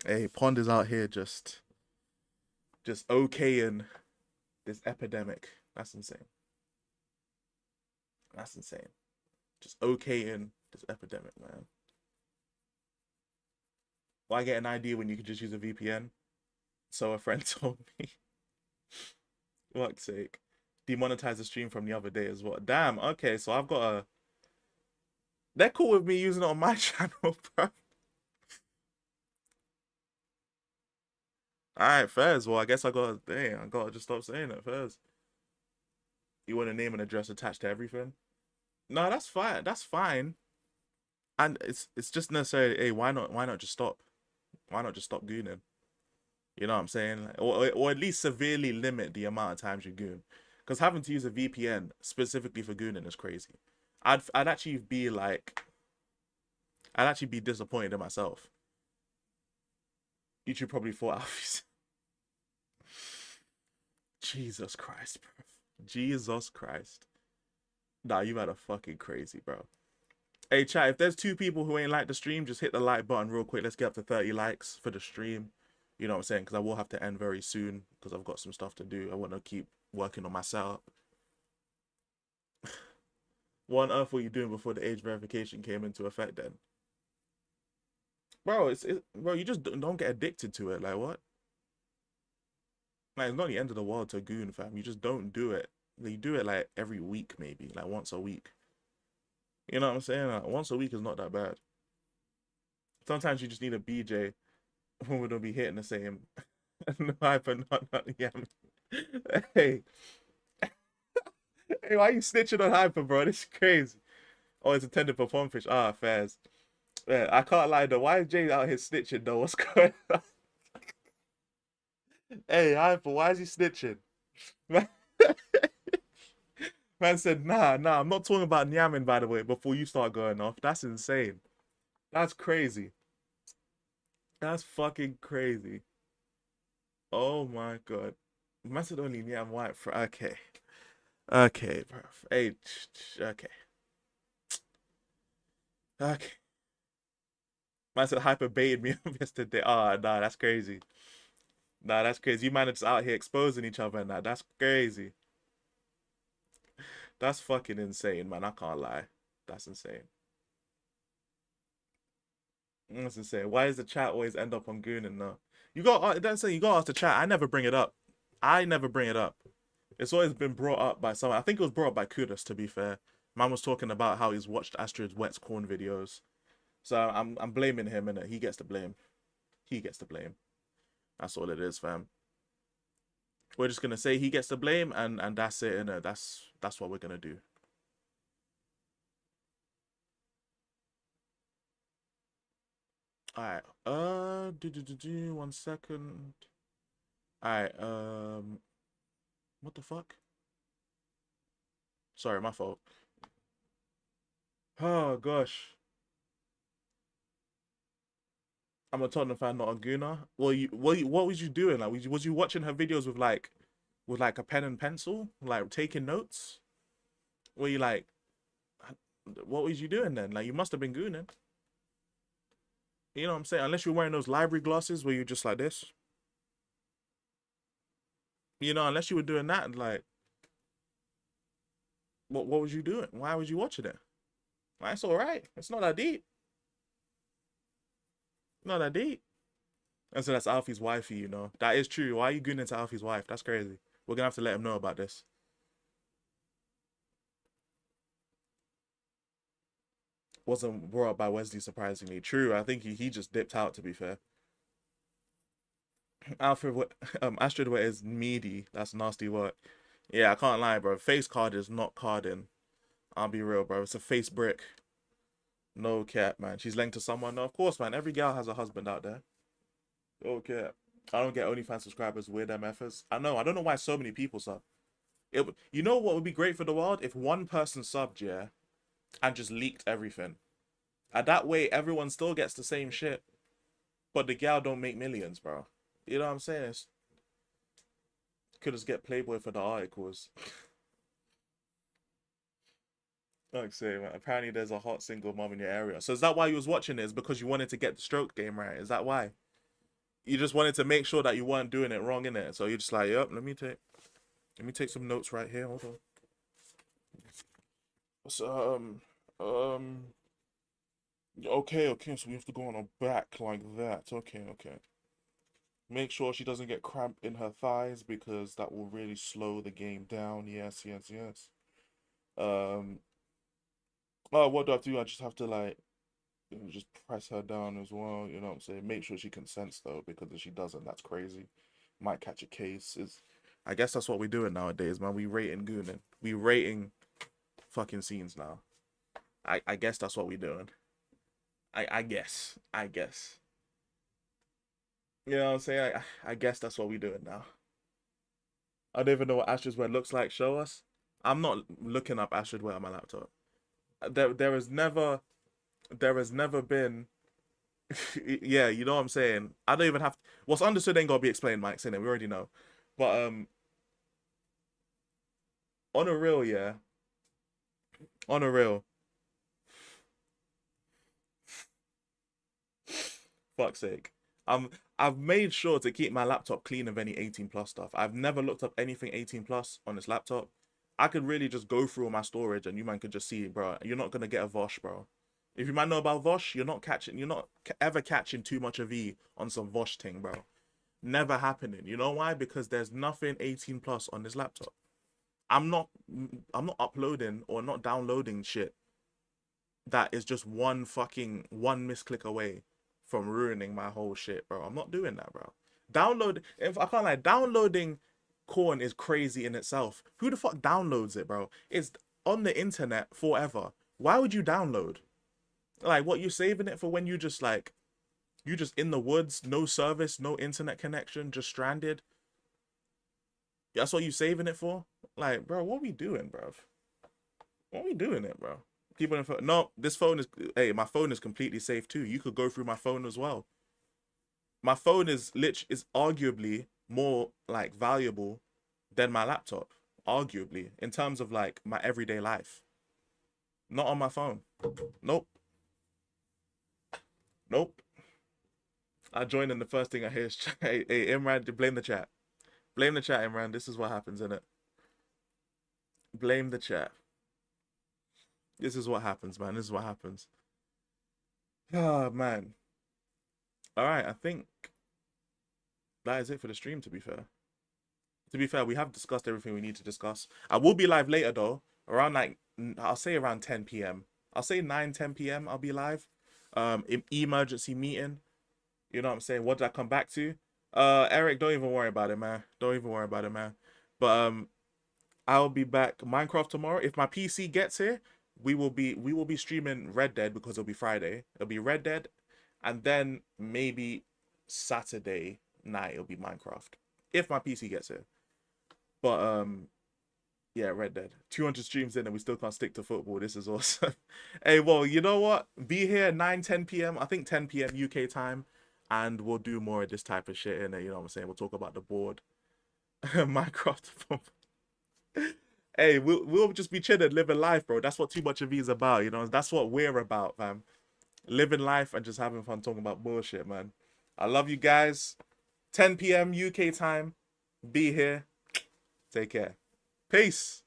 Hey, Pond is out here just okaying this epidemic. That's insane. That's insane. Just okaying this epidemic, man. Why get an ID when you can just use a VPN? So a friend told me. Fuck's sake. Demonetize the stream from the other day as well. Damn, okay, so I've got a... They're cool with me using it on my channel, bro. Alright, fairs. Well, I guess I gotta just stop saying it, fairs. You want a name and address attached to everything? No, that's fine. That's fine. And it's just necessarily, hey, why not just stop? Why not just stop gooning? You know what I'm saying? Like, or at least severely limit the amount of times you goon. Because having to use a VPN specifically for gooning is crazy. I'd actually be disappointed in myself. YouTube probably thought Alfie's. Jesus Christ, bro. Jesus Christ. Nah, you better fucking crazy, bro. Hey, chat, if there's 2 people who ain't like the stream, just hit the like button real quick. Let's get up to 30 likes for the stream. You know what I'm saying? Because I will have to end very soon because I've got some stuff to do. I want to keep working on my setup. What on earth were you doing before the age verification came into effect then? bro. Bro. You just don't get addicted to it. Like what? Like it's not the end of the world to goon, fam. You just don't do it. You do it like every week, maybe like once a week. You know what I'm saying? Like, once a week is not that bad. Sometimes you just need a BJ when we don't be hitting the same. No hyper, not yeah. Hey, hey, why you snitching on hyper, bro? This is crazy. Oh, it's intended for Pumfish. Ah, fairs. Yeah, I can't lie though. Why is Jay out here snitching though? What's going on? Hey, hyper, why is he snitching? Man said, nah, I'm not talking about Nyamin, by the way, before you start going off. That's insane. That's crazy. That's fucking crazy. Oh my god. Man said only Nyam White for okay. Okay, bro. Hey, okay. Okay. Man said hyper baited me up yesterday. Ah, nah, that's crazy. Nah, that's crazy. You man are just out here exposing each other and that. That's crazy. That's fucking insane, man. I can't lie. That's insane. That's insane. Why does the chat always end up on Goonin though? You got that's saying you got to ask the chat. I never bring it up. I never bring it up. It's always been brought up by someone. I think it was brought up by Kudos, to be fair. Man was talking about how he's watched Astrid Wet's corn videos. So I'm blaming him, and he gets to blame. He gets to blame. That's all it is, fam. We're just gonna say he gets to blame, and that's it, and that's what we're gonna do. All right. 1 second. All right. What the fuck? Sorry, my fault. Oh gosh. I'm a Tottenham fan, not a gooner. Well, what was you doing? Like, was you watching her videos with like a pen and pencil, like taking notes? Were you like, what was you doing then? Like, you must have been gooning. You know what I'm saying? Unless you're wearing those library glasses where you're just like this. You know, unless you were doing that, like, what was you doing? Why was you watching it? Like, it's all right. It's not that deep. Not that deep. And so that's Alfie's wifey, you know. That is true. Why are you gooning into Alfie's wife? That's crazy. We're gonna have to let him know about this. Wasn't brought up by Wesley, surprisingly. True, I think he just dipped out, to be fair. Astrid Wet is meaty. That's nasty work. Yeah, I can't lie, bro. Face card is not carding. I'll be real, bro. It's a face brick. No cap, man. She's linked to someone. No, of course, man. Every girl has a husband out there. No cap. I don't get OnlyFans subscribers with them efforts. I know. I don't know why so many people sub. You know what would be great for the world? If one person subbed, yeah, and just leaked everything. And that way, everyone still gets the same shit. But the gal don't make millions, bro. You know what I'm saying? Could just get Playboy for the articles. Like I say, man, apparently there's a hot single mom in your area. So is that why you was watching this? Because you wanted to get the stroke game right? Is that why? You just wanted to make sure that you weren't doing it wrong, innit? So you're just like, yep, let me take some notes right here. Hold on. So, okay, so we have to go on her back like that. Okay. Make sure she doesn't get cramp in her thighs because that will really slow the game down. Yes. Oh, what do I have to do? I just have to like just press her down as well. You know what I'm saying? Make sure she consents though, because if she doesn't, that's crazy. Might catch a case. I guess that's what we're doing nowadays, man. We rating gooning. We rating fucking scenes now. I guess that's what we're doing. I guess. You know what I'm saying? I guess that's what we're doing now. I don't even know what Astrid Wet looks like. Show us. I'm not looking up Astrid Wet on my laptop. There has never been. Yeah, you know what I'm saying. I don't even have. What's understood ain't gotta be explained, Mike. Saying it, we already know. But on a real, yeah. On a real. Fuck's sake. I've made sure to keep my laptop clean of any 18+ stuff. I've never looked up anything 18+ on this laptop. I could really just go through all my storage and you man could just see, bro. You're not gonna get a Vosh, bro. If you might know about Vosh, you're not ever catching too much of E on some Vosh thing, bro. Never happening. You know why? Because there's nothing 18 plus on this laptop. I'm not uploading or not downloading shit that is just one misclick away from ruining my whole shit, bro. I'm not doing that, bro. If I can't lie, downloading Corn is crazy in itself. Who the fuck downloads it, bro? It's on the internet forever. Why would you download? Like, what, you saving it for when you just in the woods, no service, no internet connection, just stranded? That's what you saving it for? Like, bro, what we doing, bro? What we doing it, bro? People in phone. No, this phone is, hey, my phone is completely safe too. You could go through my phone as well. My phone is arguably more like valuable than my laptop, arguably, in terms of like my everyday life. Not on my phone. Nope. I join and the first thing I hear is, hey, Imran, blame the chat. Blame the chat, Imran. This is what happens, innit? Blame the chat. This is what happens, man. This is what happens. Oh, man. All right, I think that is it for the stream, to be fair. To be fair, we have discussed everything we need to discuss. I will be live later, though. Around, like, I'll say around 10 p.m. I'll say 9, 10 p.m. I'll be live. Emergency meeting. You know what I'm saying? What did I come back to? Eric, don't even worry about it, man. Don't even worry about it, man. But I'll be back Minecraft tomorrow. If my PC gets here, we will be streaming Red Dead because it'll be Friday. It'll be Red Dead, and then maybe Saturday night it'll be Minecraft. If my PC gets here. But yeah, Red Dead. 200 streams in and we still can't stick to football. This is awesome. Hey, well, you know what? Be here 9, 10 p.m. I think 10 p.m. UK time. And we'll do more of this type of shit in it. You know what I'm saying? We'll talk about the board. Minecraft. Hey, we'll just be chilling, living life, bro. That's what Too Much of E is about. You know, that's what we're about, fam. Living life and just having fun talking about bullshit, man. I love you guys. 10 p.m. UK time. Be here. Take care. Peace.